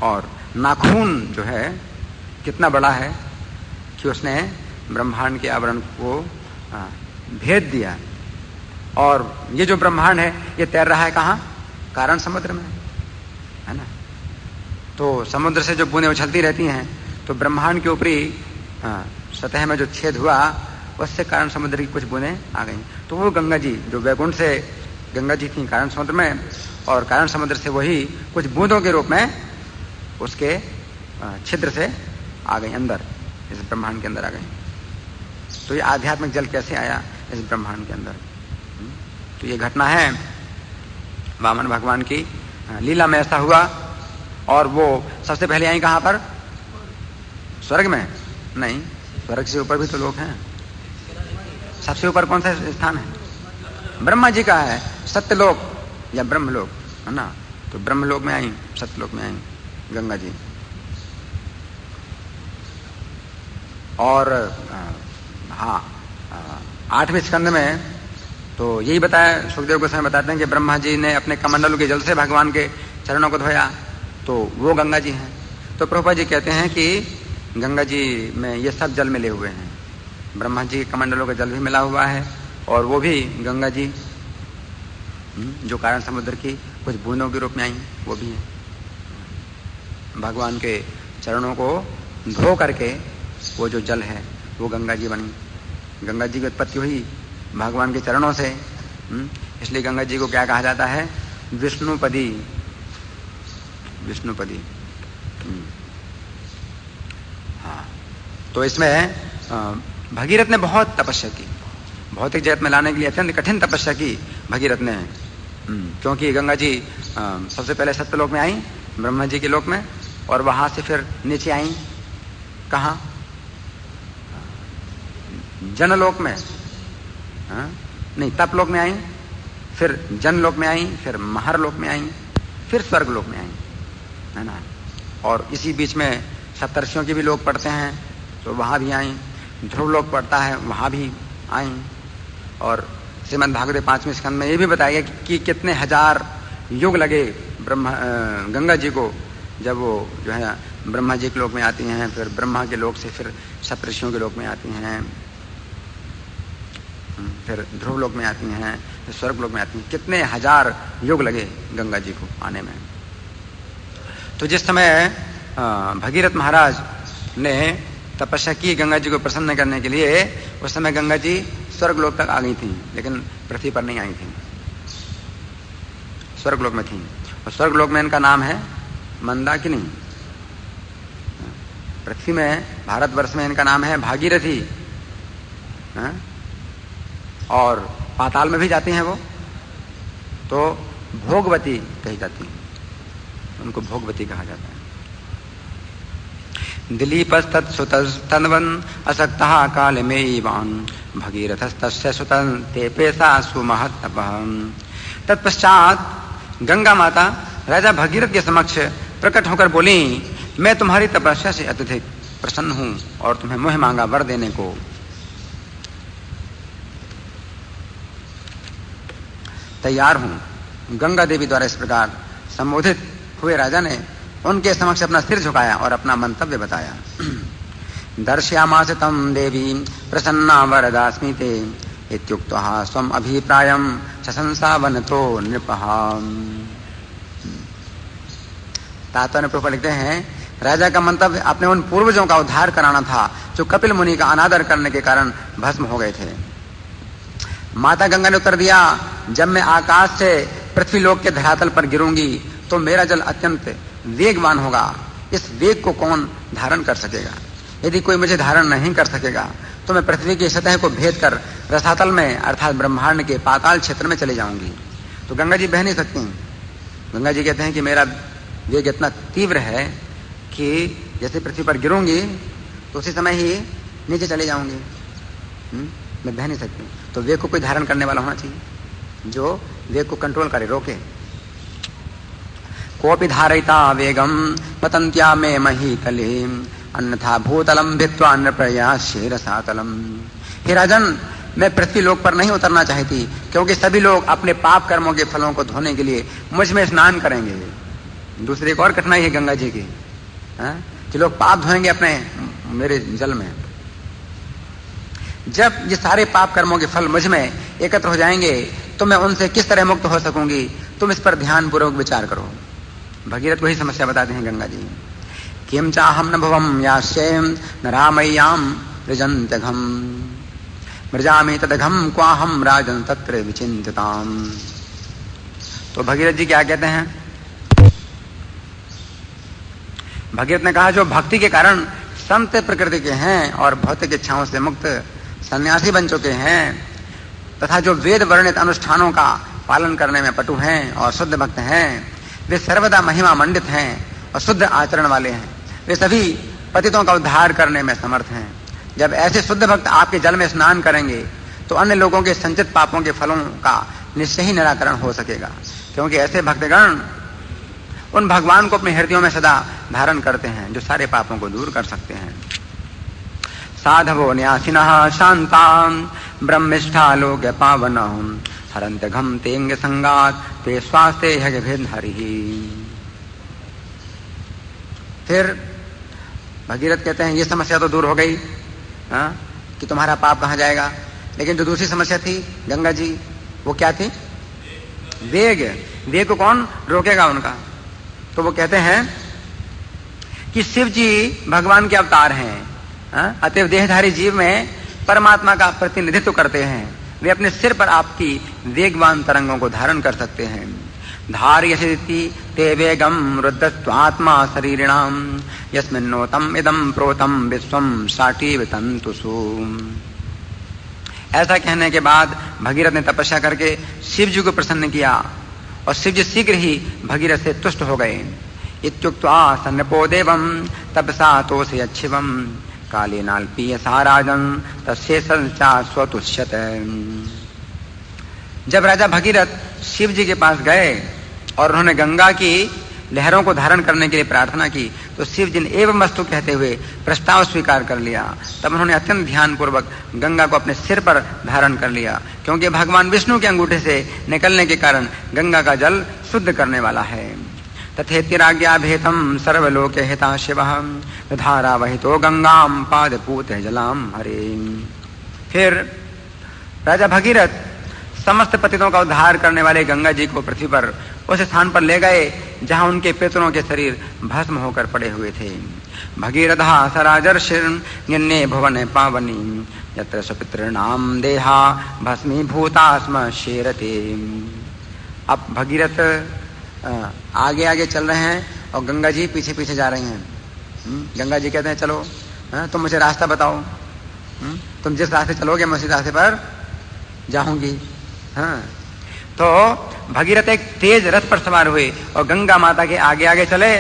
और नाखून जो है कितना बड़ा है कि उसने ब्रह्मांड के आवरण को भेद दिया। और ये जो ब्रह्मांड है ये तैर रहा है कहाँ? कारण समुद्र में, है ना। तो समुद्र से जो बूंदें उछलती रहती हैं, तो ब्रह्मांड के ऊपरी सतह में जो छेद हुआ उससे कारण समुद्र की कुछ बूंदें आ गई। तो वो गंगा जी जो वैकुंठ से गंगा जी थी कारण समुद्र में, और कारण समुद्र से वही कुछ बूंदों के रूप में उसके छिद्र से आ गई अंदर, इस ब्रह्मांड के अंदर आ गई। तो ये आध्यात्मिक जल कैसे आया इस ब्रह्मांड के अंदर? तो ये घटना है वामन भगवान की लीला में ऐसा हुआ। और वो सबसे पहले आई कहां पर? स्वर्ग में? नहीं, स्वर्ग से ऊपर भी तो लोग हैं। सबसे ऊपर कौन सा स्थान है? ब्रह्मा जी का है, सत्यलोक या ब्रह्मलोक, है ना। तो ब्रह्मलोक में आई, सत्यलोक में आई गंगा जी। और हाँ, 8वें स्कंद में तो यही बताया, सुखदेव गोस्वामी बताते हैं कि ब्रह्मा जी ने अपने कमंडलों के जल से भगवान के चरणों को धोया, तो वो गंगा जी हैं। तो प्रभुपाद जी कहते हैं कि गंगा जी में ये सब जल मिले हुए हैं, ब्रह्मा जी के कमंडलों का जल भी मिला हुआ है, और वो भी गंगा जी जो कारण समुद्र की कुछ बूंदों के रूप में आई, वो भी है। भगवान के चरणों को धो करके वो जो जल है वो गंगा जी बनी। गंगा जी की उत्पत्ति हुई भगवान के चरणों से, इसलिए गंगा जी को क्या कहा जाता है? विष्णुपदी, विष्णुपदी। हाँ, तो इसमें भगीरथ ने बहुत तपस्या की, भौतिक जगत में लाने के लिए अत्यंत कठिन तपस्या की भगीरथ ने, क्योंकि गंगा जी सबसे पहले सत्यलोक में आई, ब्रह्मा जी के लोक में, और वहां से फिर नीचे आई कहाँ? जनलोक में, नहीं, तपलोक में आई, फिर जनलोक में आई, फिर महरलोक में आई, फिर स्वर्गलोक में आई, है ना। और इसी बीच में सप्तर्षियों के भी लोग पढ़ते हैं, तो वहां भी आई। ध्रुवलोक पढ़ता है, वहां भी आई। और श्रीमद् भागवत 5वें स्कंद में ये भी बताया गया कि कितने हजार युग लगे गंगा जी को, जब वो जो है ब्रह्मा जी के लोक में आती हैं, फिर ब्रह्मा के लोक से फिर सप्तर्षियों के लोक में आती हैं, फिर ध्रुवलोक में आती हैं, फिर स्वर्गलोक में आती हैं। कितने हजार युग लगे गंगा जी को आने में। तो जिस समय भगीरथ महाराज ने तपस्या की गंगा जी को प्रसन्न करने के लिए, उस समय गंगा जी स्वर्गलोक तक आ गई थी, लेकिन पृथ्वी पर नहीं आई थी, स्वर्गलोक में थी। और स्वर्गलोक में इनका नाम है मंदाकिनी। पृथ्वी में, भारतवर्ष में इनका नाम है भागीरथी, और पाताल में भी जाती हैं वो तो भोगवती कही जाती है, उनको भोगवती कहा जाता है। दिलीपस्तत्सुतस्तन्वन् असक्तः कालमेवान् भगीरथस्तस्य सुतं ते पेशा सुमहत्तपः। तत्पश्चात गंगा माता राजा भगीरथ के समक्ष प्रकट होकर बोली, मैं तुम्हारी तपस्या से अत्यधिक प्रसन्न हूं और तुम्हें मुँह मांगा वर देने को तैयार हूं। गंगा देवी द्वारा इस प्रकार संबोधित हुए राजा ने उनके समक्ष अपना सिर झुकाया और अपना मंतव्य बताया। दर्शयामास तम देवी प्रसन्ना वरदास्मि ते इत्युक्तः स्वम अभिप्रायम शशंसा वनतो नृपः। तात्पर्य प्रभु लिखते हैं, राजा का मंतव्य अपने उन पूर्वजों का उद्धार कराना था जो कपिल मुनि का अनादर करने के कारण भस्म हो गए थे। माता गंगा ने उत्तर दिया, जब मैं आकाश से पृथ्वी लोक के धरातल पर गिरूंगी तो मेरा जल अत्यंत वेगवान होगा। इस वेग को कौन धारण कर सकेगा? यदि कोई मुझे धारण नहीं कर सकेगा तो मैं पृथ्वी की सतह को भेद कर रसातल में अर्थात ब्रह्मांड के पाताल क्षेत्र में चली जाऊंगी। तो गंगा जी बह नहीं सकती। गंगा जी कहते हैं कि मेरा वेग इतना तीव्र है कि जैसे पृथ्वी पर गिरूंगी तो उसी समय ही नीचे चले जाऊंगी, मैं बह नहीं सकती। तो वेग को कोई धारण करने वाला होना चाहिए जो वेग को कंट्रोल करे, रोके। कोपि धारयिता वेगम पतंत्या में मही तले अन्यथा भूतलम भित्वा न प्रयास्ये रसातलम। हे राजन, मैं पृथ्वी लोक पर नहीं उतरना चाहती, क्योंकि सभी लोग अपने पाप कर्मों के फलों को धोने के लिए मुझ में स्नान करेंगे। दूसरी एक और कठिनाई है गंगा जी की, कि लोग पाप धोएंगे अपने मेरे जल में। जब ये सारे पाप कर्मों के फल मुझ में एकत्र हो जाएंगे तो मैं उनसे किस तरह मुक्त हो सकूंगी? तुम इस पर ध्यान पूर्वक विचार करो। भगीरथ वही समस्या बताते हैं गंगा जी। किम चाहम न भवम यास्येम न रामय्याम रजंत्यघम मृजामि तदघम क्वाहम राजन तत्र विचिंतताम। तो भगीरथ जी क्या कहते हैं भगीरथ ने कहा, जो भक्ति के कारण संत प्रकृति के हैं और भौतिक इच्छाओं से मुक्त सन्यासी बन चुके हैं तथा जो वेद वर्णित अनुष्ठानों का पालन करने में पटु हैं और शुद्ध भक्त हैं, वे सर्वदा महिमा मंडित हैं और शुद्ध आचरण वाले हैं। वे सभी पतितों का उद्धार करने में समर्थ हैं। जब ऐसे शुद्ध भक्त आपके जल में स्नान करेंगे तो अन्य लोगों के संचित पापों के फलों का निश्चय ही निराकरण हो सकेगा, क्योंकि ऐसे भक्तगण उन भगवान को अपने हृदयों में सदा धारण करते हैं जो सारे पापों को दूर कर सकते हैं। साधवो न्यासिनः शान्तां ब्रह्मिष्ठा लोक पावनः हरन्त घम तेंग संगात ते स्वास्ते हरिहि। फिर भगीरथ कहते हैं, ये समस्या तो दूर हो गई कि तुम्हारा पाप कहाँ जाएगा। लेकिन जो दूसरी समस्या थी गंगा जी, वो क्या थी? वेग को कौन रोकेगा उनका? तो वो कहते हैं कि शिव जी भगवान के अवतार हैं, अतएव देहधारी जीव में परमात्मा का प्रतिनिधित्व करते हैं। वे अपने सिर पर आपकी वेगवान तरंगों को धारण कर सकते हैं। धारयसि ते वेगम रुद्धस्त्वात्मा शरीरिणाम यस्मिन्नोतम इदम प्रोतम विश्वम साटीव तंतुषु। ऐसा कहने के बाद भगीरथ ने तपस्या करके शिव जी को प्रसन्न किया और शिव जी शीघ्र ही भगीरथ से तुष्ट हो गए। इत्युक्त्वा सन्नपो देवम तपसा तोषयच्छिवम कालेनाल्पीयसा राजन तस्येषा स्वतुष्यत। जब राजा भगीरथ शिव जी के पास गए और उन्होंने गंगा की लहरों को धारण करने के लिए प्रार्थना की तो शिव जी ने एवं वस्तु कहते हुए प्रस्ताव स्वीकार कर लिया। तब उन्होंने अत्यंत ध्यान पूर्वक गंगा को अपने सिर पर धारण कर लिया, क्योंकि भगवान विष्णु के अंगूठे से निकलने के कारण गंगा का जल शुद्ध करने वाला है। तथेतिराज्ञा भेतम सर्वलोक हिता शिव धारा वहितो गंगाम पादपूत जलाम हरे। फिर राजा भगीरथ समस्त पतितों का उद्धार करने वाले गंगा जी को पृथ्वी पर उस स्थान पर ले गए जहां उनके पितरों के शरीर भस्म होकर पड़े हुए थे। भगीरथा सराजर्षिर्निन्ने भुवन पावनी यत्र सुपितृणाम देहा भस्मीभूता स्म शेरते। अब भगीरथ आगे आगे चल रहे हैं और गंगा जी पीछे पीछे जा रही हैं। गंगा जी कहते हैं, चलो तुम मुझे रास्ता बताओ, तुम जिस रास्ते चलोगे मैं उसी रास्ते पर जाऊंगी। तो भगीरथ एक तेज रथ पर सवार हुए और गंगा माता के आगे आगे चले,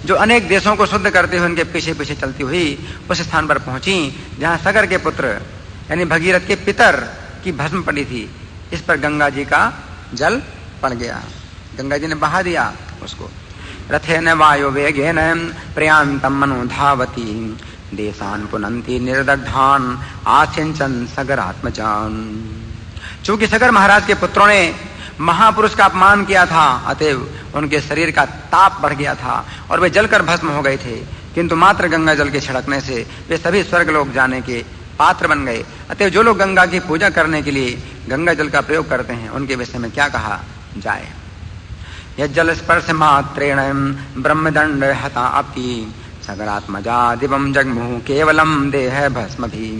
जो अनेक देशों को शुद्ध करते हुए उनके पीछे पीछे चलती हुई उस स्थान पर पहुंची जहां सगर के पुत्र यानी भगीरथ के पितर की भस्म पड़ी थी। इस पर गंगा जी का जल पड़ गया, गंगा जी ने बहा दिया उसको। रथेन वायु वेगेन प्रयांतम मनु धावती देशान पुनंती निर्दग्धान आसिंचन सगरात्मजान। चूंकि सगर महाराज के पुत्रों ने महापुरुष का अपमान किया था, अतएव उनके शरीर का ताप बढ़ गया था और वे जलकर भस्म हो गए थे, किंतु मात्र गंगा जल के छिड़कने से वे सभी स्वर्ग लोक जाने के पात्र बन गए। अतएव जो लोग गंगा की पूजा करने के लिए गंगा जल का प्रयोग करते हैं उनके विषय में क्या कहा जाए? यज्जल स्पर्श मात्रेण ब्रह्मदंड हता अपि सगरात्मजा दिवम जगमुह केवलम देह भस्म भी।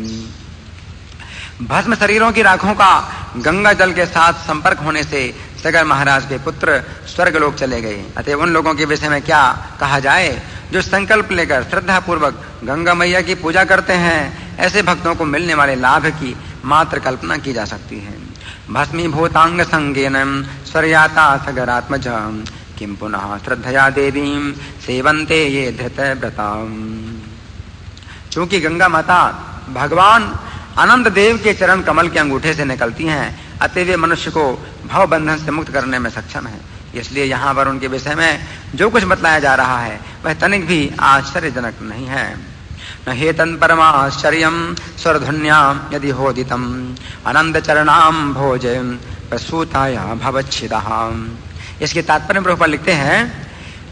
भस्म शरीरों की राखों का गंगा जल के साथ संपर्क होने से सगर महाराज के पुत्र स्वर्ग लोक चले गए। अतः उन लोगों के विषय में क्या कहा जाए जो संकल्प लेकर श्रद्धा पूर्वक गंगा मैया की पूजा करते हैं? ऐसे भक्तों को मिलने वाले लाभ की मात्र कल्पना की जा सकती है। भस्मी भूतांग संगेन स्वर्याता सगरात्मज किम पुनः श्रद्धया देवीं सेवन्ते ये धृत व्रता। चूंकि गंगा माता भगवान आनंद देव के चरण कमल के अंगूठे से निकलती हैं, अतः वे मनुष्य को भव बंधन से मुक्त करने में सक्षम है। इसलिए यहाँ पर उनके विषय में जो कुछ बतलाया जा रहा है वह तनिक भी आश्चर्यजनक नहीं है। न हेतन परमाश्चर्यम स्वरधुन्याम यदि होदितम आनंद चरणाम भोज प्रसूताया भवच्छिदाम। इसके तात्पर्य प्रभुपाद लिखते हैं,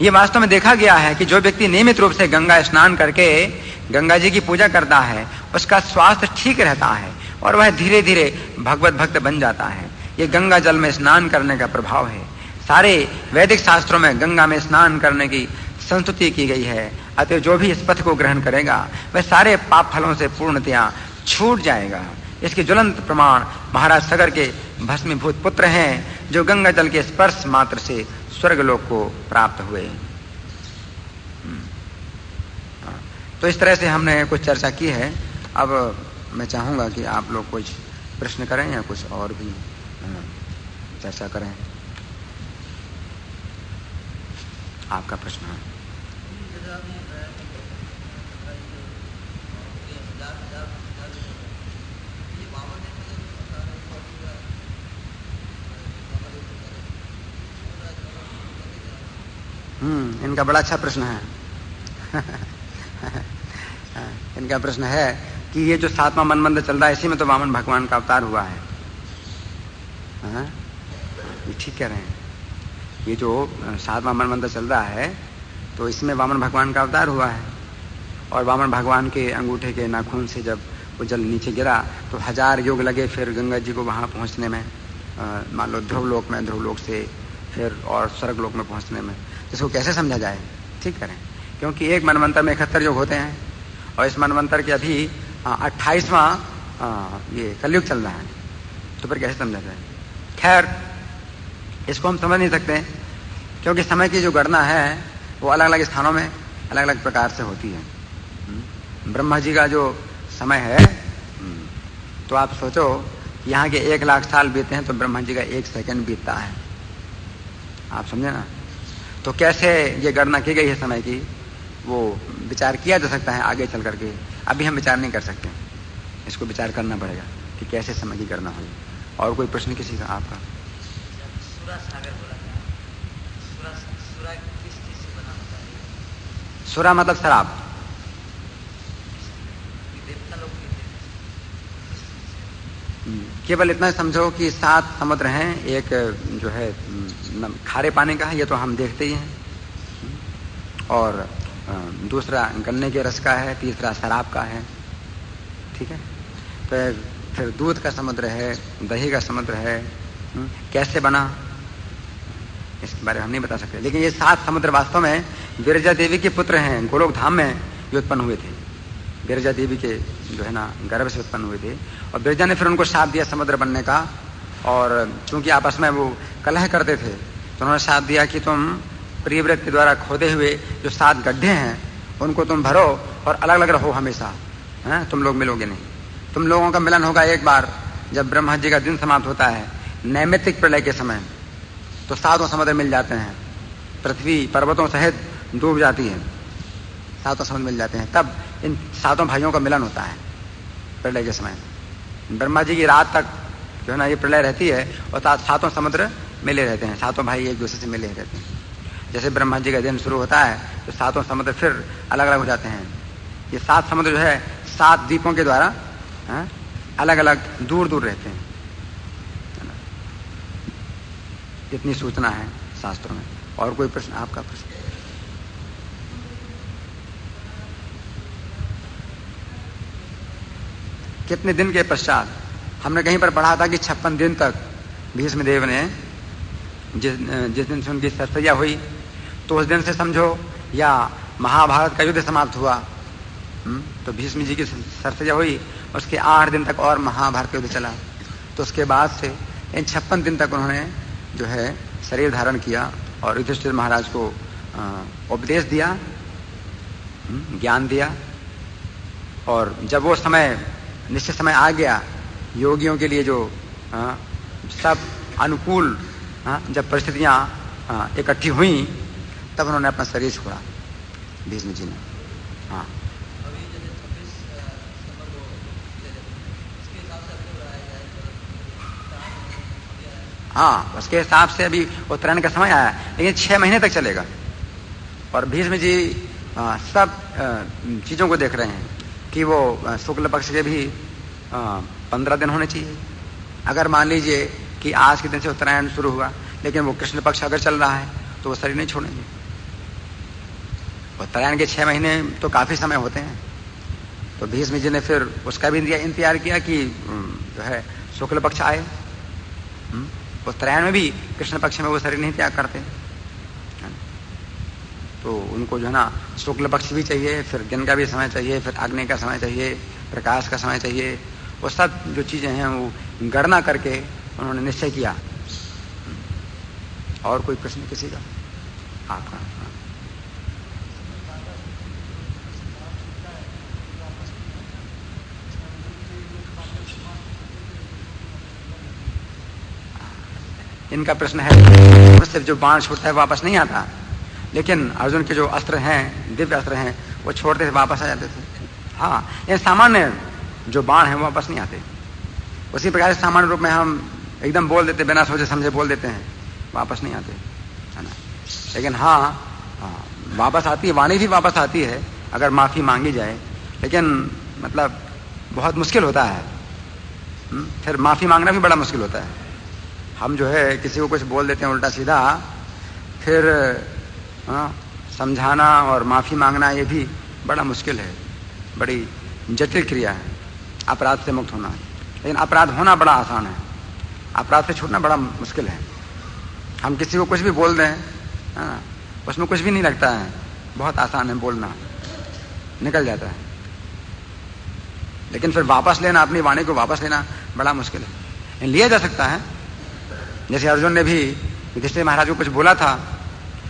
ये वास्तव में देखा गया है कि जो व्यक्ति नियमित रूप से गंगा स्नान करके गंगा जी की पूजा करता है उसका स्वास्थ्य ठीक रहता है और वह धीरे धीरे भगवत भक्त बन जाता है। ये गंगा जल में स्नान करने का प्रभाव है। सारे वैदिक शास्त्रों में गंगा में स्नान करने की संस्तुति की गई है। अतः जो भी इस पथ को ग्रहण करेगा वह सारे पाप फलों से पूर्णतया छूट जाएगा। इसके ज्वलंत प्रमाण महाराज सगर के भस्मीभूत पुत्र हैं जो गंगा जल के स्पर्श मात्र से स्वर्गलोक को प्राप्त हुए। तो इस तरह से हमने कुछ चर्चा की है। अब मैं चाहूँगा कि आप लोग कुछ प्रश्न करें या कुछ और भी चर्चा करें। आपका प्रश्न है? इनका बड़ा अच्छा प्रश्न है। इनका प्रश्न है कि ये जो 7वां मनमंत्र चल रहा है इसी में तो वामन भगवान का अवतार हुआ है। ये ठीक कह रहे हैं। ये जो 7वां मनमंत्र चल रहा है तो इसमें वामन भगवान का अवतार हुआ है। और वामन भगवान के अंगूठे के नाखून से जब वो जल नीचे गिरा तो 1000 युग लगे फिर गंगा जी को वहाँ पहुँचने में। मान लो ध्रुवलोक में, ध्रुवलोक से फिर और स्वर्गलोक में पहुँचने में। इसको कैसे समझा जाए? ठीक करें, क्योंकि एक मनमंत्र में 71 युग होते हैं और इस मनमंत्र के अभी 28वां ये कलयुग चल रहा है, तो फिर कैसे समझा जाए? खैर, इसको हम समझ नहीं सकते क्योंकि समय की जो गणना है वो अलग अलग स्थानों में अलग अलग प्रकार से होती है। ब्रह्मा जी का जो समय है तो आप सोचो यहाँ के 1 लाख साल बीते हैं तो ब्रह्मा जी का 1 सेकंड बीतता है। आप समझे ना? तो कैसे ये गणना की गई है समय की, वो विचार किया जा सकता है आगे चल करके। अभी हम विचार नहीं कर सकते, इसको विचार करना पड़ेगा कि कैसे समय की गणना हुई। और कोई प्रश्न किसी का? आपका? सुरा मतलब शराब। केवल इतना समझो कि 7 समुद्र हैं, एक जो है खारे पानी का है, ये तो हम देखते ही हैं, और दूसरा गन्ने के रस का है, तीसरा शराब का है। ठीक है, तो फिर दूध का समुद्र है, दही का समुद्र है। कैसे बना इसके बारे में हम नहीं बता सकते, लेकिन ये 7 समुद्र वास्तव में विरजा देवी के पुत्र हैं। गोलोक धाम में ये उत्पन्न हुए थे, विरजा देवी के जो है ना गर्भ से उत्पन्न हुए थे। और विरजा ने फिर उनको शाप दिया समुद्र बनने का, और चूंकि आपस में वो कलह करते थे तो उन्होंने शाप दिया कि तुम प्रियव्रत के द्वारा खोदे हुए जो 7 गड्ढे हैं उनको तुम भरो और अलग अलग रहो हमेशा, हैं? तुम लोग मिलोगे नहीं। तुम लोगों का मिलन होगा एक बार जब ब्रह्मा जी का दिन समाप्त होता है, नैमित्तिक प्रलय के समय, तो 7 समुद्र मिल जाते हैं, पृथ्वी पर्वतों सहित डूब जाती है, 7 समुद्र मिल जाते हैं, तब इन 7 भाइयों का मिलन होता है प्रलय के समय। ब्रह्मा जी की रात तक जो है ना ये प्रलय रहती है और 7 समुद्र मिले रहते हैं, 7 भाई एक दूसरे से मिले रहते हैं। जैसे ब्रह्मा जी का दिन शुरू होता है तो 7 समुद्र फिर अलग अलग हो जाते हैं। ये 7 समुद्र जो है 7 द्वीपों के द्वारा अलग अलग दूर दूर रहते हैं। इतनी सूचना है शास्त्रों में। और कोई प्रश्न? आपका प्रश्न? कितने दिन के पश्चात? हमने कहीं पर पढ़ा था कि 56 दिन तक भीष्मदेव ने जिस दिन से उनकी सरसैया हुई तो उस दिन से समझो या महाभारत का युद्ध समाप्त हुआ। तो भीष्म जी की सरसैया हुई, उसके 8 दिन तक और महाभारत का युद्ध चला। तो उसके बाद से इन 56 दिन तक उन्होंने जो है शरीर धारण किया और युधिष्ठिर महाराज को उपदेश दिया, ज्ञान दिया। और जब वो समय निश्चित समय आ गया योगियों के लिए, जो सब अनुकूल जब परिस्थितियां इकट्ठी हुई, तब उन्होंने अपना शरीर छोड़ा भीष्म जी ने। हाँ, उसके हिसाब से अभी उत्तरायण का समय आया, लेकिन 6 महीने तक चलेगा। और भीष्म जी सब चीजों को देख रहे हैं कि वो शुक्ल पक्ष के भी 15 दिन होने चाहिए। अगर मान लीजिए कि आज के दिन से उत्तरायण शुरू हुआ, लेकिन वो कृष्ण पक्ष अगर चल रहा है तो वो शरीर नहीं छोड़ेंगे। उत्तरायण के 6 महीने तो काफी समय होते हैं। तो भीष्म जी ने फिर उसका भी इंतजार किया कि जो है शुक्ल पक्ष आए। उत्तरायण में भी कृष्ण पक्ष में वो शरीर नहीं त्याग करते, तो उनको जो है ना शुक्ल पक्ष भी चाहिए, फिर दिन का भी समय चाहिए, फिर अग्नि का समय चाहिए, प्रकाश का समय चाहिए। वो सब जो चीजें हैं वो गणना करके उन्होंने निश्चय किया। और कोई प्रश्न किसी का? आपका? इनका प्रश्न है, उससे जो बाण छूटता है वापस नहीं आता, लेकिन अर्जुन के जो अस्त्र हैं, दिव्य अस्त्र हैं, वो छोड़ते थे वापस आ जाते थे। हाँ, ये सामान्य जो बाण है वो वापस नहीं आते। उसी प्रकार से सामान्य रूप में हम एकदम बोल देते, बिना सोचे समझे बोल देते हैं, वापस नहीं आते, है ना। लेकिन हाँ, वापस आती है, वाणी भी वापस आती है अगर माफी मांगी जाए, लेकिन मतलब बहुत मुश्किल होता है। फिर माफी मांगना भी बड़ा मुश्किल होता है। हम जो है किसी को कुछ बोल देते हैं उल्टा सीधा, फिर समझाना और माफी मांगना ये भी बड़ा मुश्किल है, बड़ी जटिल क्रिया है अपराध से मुक्त होना। लेकिन अपराध होना बड़ा आसान है, अपराध से छूटना बड़ा मुश्किल है। हम किसी को कुछ भी बोल दें, उसमें कुछ भी नहीं लगता है, बहुत आसान है बोलना, निकल जाता है। लेकिन फिर वापस लेना, अपनी वाणी को वापस लेना बड़ा मुश्किल है। लिया जा सकता है, जैसे अर्जुन ने भी युधिष्ठिर महाराज को कुछ बोला था,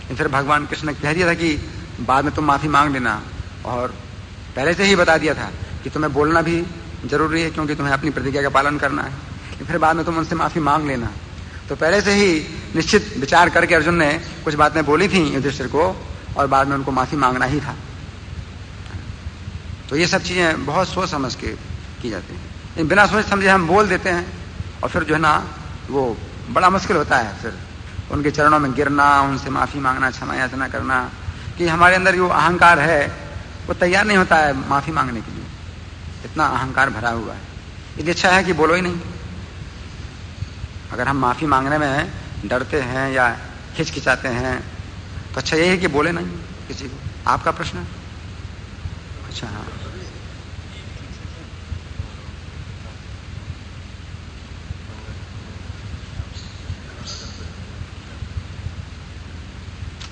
फिर भगवान कृष्ण ने कह दिया था कि बाद में तुम माफी मांग लेना, और पहले से ही बता दिया था कि तुम्हें बोलना भी जरूरी है क्योंकि तुम्हें अपनी प्रतिज्ञा का पालन करना है, फिर बाद में तुम उनसे माफी मांग लेना। तो पहले से ही निश्चित विचार करके अर्जुन ने कुछ बातें बोली थी युधिष्ठिर को, और बाद में उनको माफी मांगना ही था। तो ये सब चीजें बहुत सोच समझ के की जाती हैं। बिना सोच समझे हम बोल देते हैं, और फिर जो है ना वो बड़ा मुश्किल होता है फिर उनके चरणों में गिरना, उनसे माफी मांगना, क्षमा याचना करना, कि हमारे अंदर जो अहंकार है वो तैयार नहीं होता है माफी मांगने के लिए, इतना अहंकार भरा हुआ है। इसलिए अच्छा है कि बोलो ही नहीं। अगर हम माफी मांगने में डरते हैं या हिचकिचाते हैं तो अच्छा यही है कि बोले नहीं किसी को। आपका प्रश्न? अच्छा, हाँ,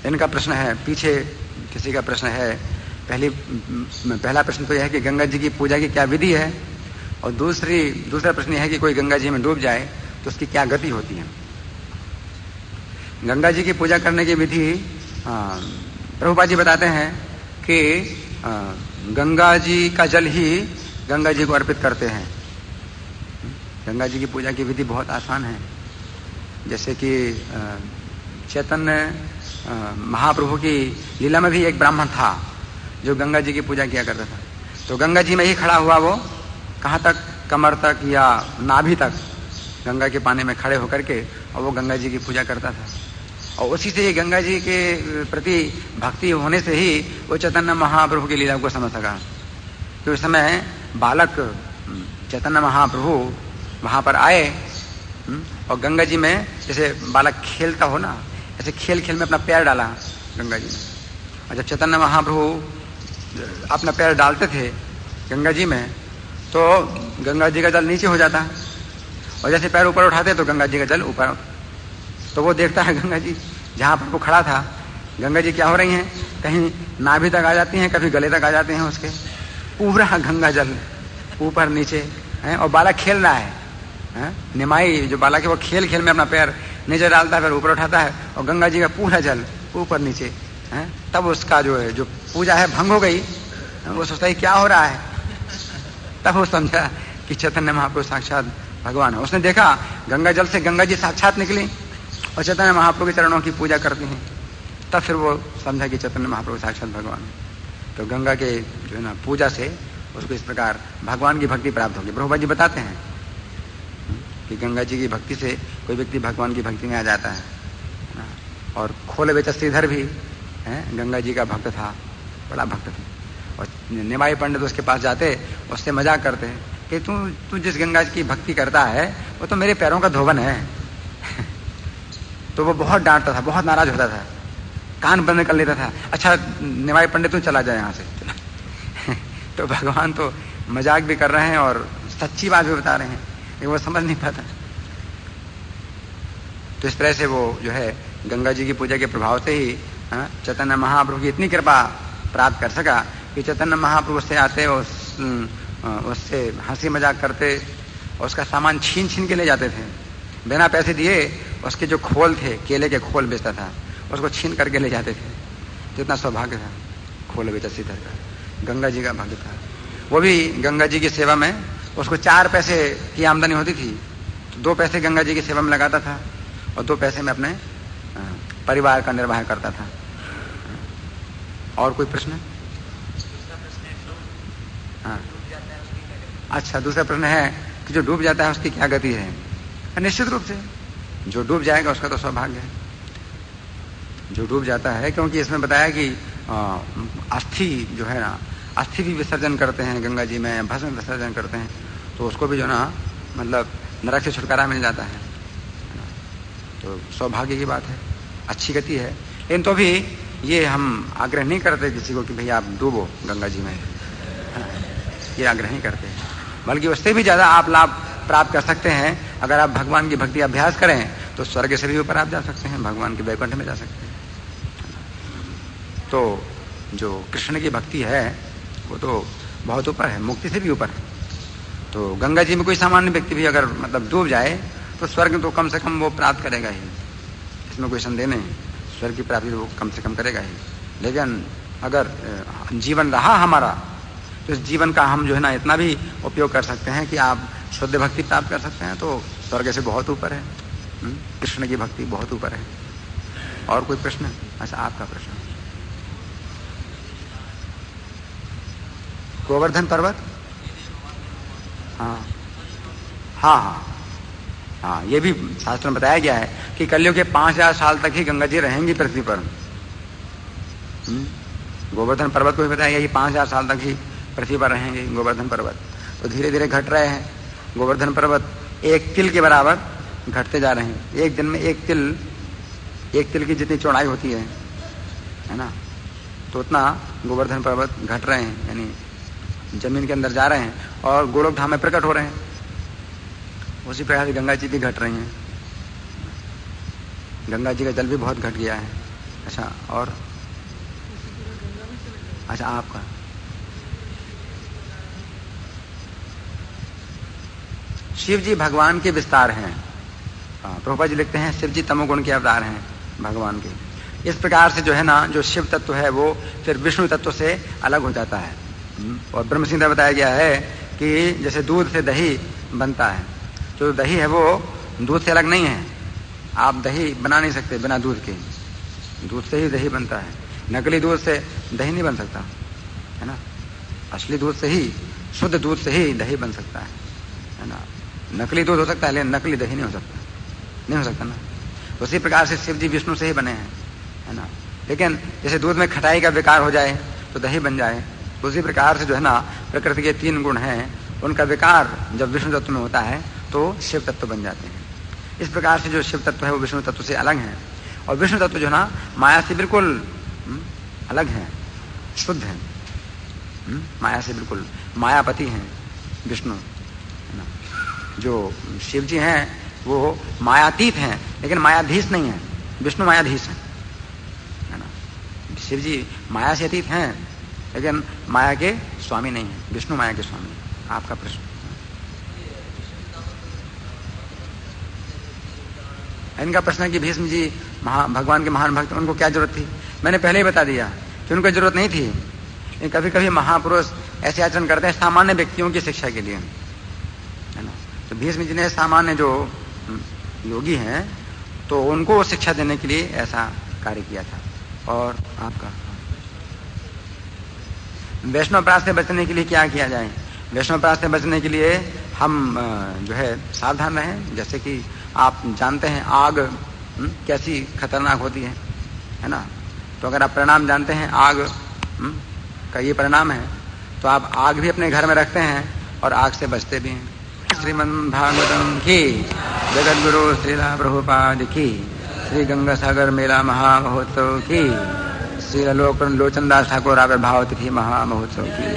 इनका प्रश्न है, पीछे किसी का प्रश्न है। पहला प्रश्न तो यह है कि गंगा जी की पूजा की क्या विधि है, और दूसरा प्रश्न यह है कि कोई गंगा जी में डूब जाए तो उसकी क्या गति होती है। गंगा जी की पूजा करने की विधि प्रभुपाद जी बताते हैं कि गंगा जी का जल ही गंगा जी को अर्पित करते हैं। गंगा जी की पूजा की विधि बहुत आसान है। जैसे कि चैतन्य महाप्रभु की लीला में भी एक ब्राह्मण था जो गंगा जी की पूजा किया करता था। तो गंगा जी में ही खड़ा हुआ वो, कहाँ तक, कमर तक या नाभि तक गंगा के पानी में खड़े होकर के, और वो गंगा जी की पूजा करता था। और उसी से ही गंगा जी के प्रति भक्ति होने से ही वो चैतन्य महाप्रभु की लीला को समझ सका। तो उस समय बालक चैतन्य महाप्रभु वहाँ पर आए, और गंगा जी में जैसे बालक खेलता हो ना, ऐसे खेल खेल में अपना पैर डाला गंगा जी में। और जब चैतन्य महाप्रभु अपना पैर डालते थे गंगा जी में तो गंगा जी का जल नीचे हो जाता, और जैसे पैर ऊपर उठाते तो गंगा जी का जल ऊपर। तो वो देखता है गंगा जी जहाँ पर वो खड़ा था, गंगा जी क्या हो रही हैं, कहीं नाभि तक आ जाती हैं, कभी गले तक आ जाते हैं उसके, पूरा गंगा जल ऊपर नीचे है। और बालक खेल रहा है, निमाई जो बालक है वो खेल खेल में अपना पैर नीचे डालता है, फिर ऊपर उठाता है, और गंगा जी का पूरा जल ऊपर नीचे है। तब उसका जो है जो पूजा है भंग हो गई। वो सोचता है क्या हो रहा है, तब वो समझा कि चैतन्य महाप्रभु साक्षात भगवान है। उसने देखा गंगा जल से गंगा जी साक्षात निकली और चैतन्य महाप्रभु के चरणों की पूजा करती हैं। तब फिर वो समझा कि चैतन्य महाप्रभु साक्षात भगवान है। तो गंगा के जो है ना पूजा से उसको इस प्रकार भगवान की भक्ति प्राप्त होगी। प्रभुपाद जी बताते हैं कि गंगा जी की भक्ति से कोई व्यक्ति भगवान की भक्ति में आ जाता है ना। और खोले बेचा श्रीधर भी है, गंगा जी का भक्त था, बड़ा भक्त था। और निमाई पंडित उसके पास जाते, उससे मजाक करते कि तू जिस गंगा जी की भक्ति करता है वो तो मेरे पैरों का धोबन है। तो वो बहुत डांटता था, बहुत नाराज होता था, कान बंद कर लेता था। अच्छा निमाई पंडित तू चला जाए यहाँ से। तो भगवान तो मजाक भी कर रहे हैं और सच्ची बात भी बता रहे हैं, लेकिन वो समझ नहीं पाता। तो इस तरह से वो जो है गंगा जी की पूजा के प्रभाव से ही चैतन्य महाप्रभु की इतनी कृपा प्राप्त कर सका कि चैतन्य महाप्रभु से आते, उससे हंसी मजाक करते, और उसका सामान छीन छीन के ले जाते थे बिना पैसे दिए। उसके जो खोल थे, केले के खोल बेचता था, उसको छीन करके ले जाते थे। जितना सौभाग्य था खोल बेचा श्रीधर का, गंगा जी का भक्त था। वो भी गंगा जी की सेवा में उसको 4 पैसे की आमदनी होती थी, तो 2 पैसे गंगा जी की सेवा में लगाता था, और 2 पैसे में अपने परिवार का निर्वाह करता था। और कोई प्रश्न? हाँ, अच्छा, दूसरा प्रश्न है कि जो डूब जाता है उसकी क्या गति है? निश्चित रूप से जो डूब जाएगा उसका तो सौभाग्य है, जो डूब जाता है, क्योंकि इसमें बताया कि अस्थि जो है ना, अस्थि भी विसर्जन करते हैं गंगा जी में, भस्म विसर्जन करते हैं, तो उसको भी जो ना मतलब नरक से छुटकारा मिल जाता है। तो सौभाग्य की बात है, अच्छी गति है। लेकिन तो भी ये हम आग्रह नहीं करते किसी को कि भैया आप डूबो गंगा जी में, ये आग्रह नहीं करते, बल्कि उससे भी ज्यादा आप लाभ प्राप्त कर सकते हैं अगर आप भगवान की भक्ति अभ्यास करें, तो स्वर्ग से भी ऊपर आप जा सकते हैं, भगवान के वैकुंठ में जा सकते हैं। तो जो कृष्ण की भक्ति है वो तो बहुत ऊपर है, मुक्ति से भी ऊपर है। तो गंगा जी में कोई सामान्य व्यक्ति भी अगर मतलब डूब जाए तो स्वर्ग तो कम से कम वो प्राप्त करेगा ही, इसमें कोई संदेह नहीं, स्वर्ग की प्राप्ति वो कम से कम करेगा ही। लेकिन अगर जीवन रहा हमारा, तो इस जीवन का हम जो है ना इतना भी उपयोग कर सकते हैं कि आप शुद्ध भक्ति प्राप्त कर सकते हैं, तो स्वर्ग से बहुत ऊपर है। कृष्ण की भक्ति बहुत ऊपर है। और कोई प्रश्न? अच्छा, आपका प्रश्न। गोवर्धन पर्वत? हाँ हाँ हाँ हाँ, ये भी शास्त्र में बताया गया है कि कलयुग के 5000 साल तक ही गंगा जी रहेंगी पृथ्वी पर। गोवर्धन पर्वत को भी बताया गया कि 5000 साल तक ही पृथ्वी पर रहेंगे गोवर्धन पर्वत। तो धीरे धीरे घट रहे हैं गोवर्धन पर्वत, 1 तिल के बराबर घटते जा रहे हैं। एक दिन में 1 तिल की जितनी चौड़ाई होती है ना, तो उतना गोवर्धन पर्वत घट रहे हैं, यानी जमीन के अंदर जा रहे हैं और गोलोक धाम में प्रकट हो रहे हैं। उसी प्रकार से गंगा जी भी घट रही हैं, गंगा जी का जल भी बहुत घट गया है। अच्छा, और अच्छा आपका? शिव जी भगवान के विस्तार हैं। प्रभुपाद जी लिखते हैं शिव जी तमोगुण के अवतार हैं भगवान के। इस प्रकार से जो है ना, जो शिव तत्व है वो फिर विष्णु तत्व से अलग हो जाता है। और ब्रह्म संहिता बताया गया है कि जैसे दूध से दही बनता है, जो दही है वो दूध से अलग नहीं है। आप दही बना नहीं सकते बिना दूध के, दूध से ही दही बनता है। नकली दूध से दही नहीं बन सकता, है ना। असली दूध से ही, शुद्ध दूध से ही दही बन सकता है ना। नकली दूध हो सकता है लेकिन नकली दही नहीं हो सकता ना। तो उसी प्रकार से शिव जी विष्णु से ही बने हैं, है ना। लेकिन जैसे दूध में खटाई का विकार हो जाए तो दही बन जाए, उसी प्रकार से जो है ना प्रकृति के 3 गुण हैं, उनका विकार जब विष्णु तत्व में होता है तो शिव तत्व बन जाते हैं। इस प्रकार से जो शिव तत्व है वो विष्णु तत्व से अलग है। और विष्णु तत्व जो है ना माया से बिल्कुल अलग है, शुद्ध है। माया से बिल्कुल मायापति हैं विष्णु, है ना। जो शिव जी हैं वो मायातीत हैं, लेकिन मायाधीश नहीं है। विष्णु मायाधीश है ना। शिव जी माया से अतीत हैं लेकिन माया के स्वामी नहीं है, विष्णु माया के स्वामी। आपका प्रश्न? इनका प्रश्न है कि भीष्म जी भगवान के महान भक्त, उनको क्या जरूरत थी? मैंने पहले ही बता दिया कि उनको जरूरत नहीं थी। कभी कभी महापुरुष ऐसे आचरण करते हैं सामान्य व्यक्तियों की शिक्षा के लिए, है ना। तो भीष्म जी ने सामान्य जो योगी हैं तो उनको शिक्षा देने के लिए ऐसा कार्य किया था। और आपका? वैष्णव अपराध से बचने के लिए क्या किया जाए? वैष्णव अपराध से बचने के लिए हम जो है सावधान रहें। जैसे कि आप जानते हैं आग कैसी खतरनाक होती है ना। तो अगर आप परिणाम जानते हैं आग का ये परिणाम है, तो आप आग भी अपने घर में रखते हैं और आग से बचते भी हैं। श्रीमद् भागवतम की, जगत गुरु श्रीला प्रभुपाद की, श्री गंगा सागर मेला महामहोत्सव की, श्री लोचन दास ठाकुर आविर्भाव तिथि महामहोत्सव की।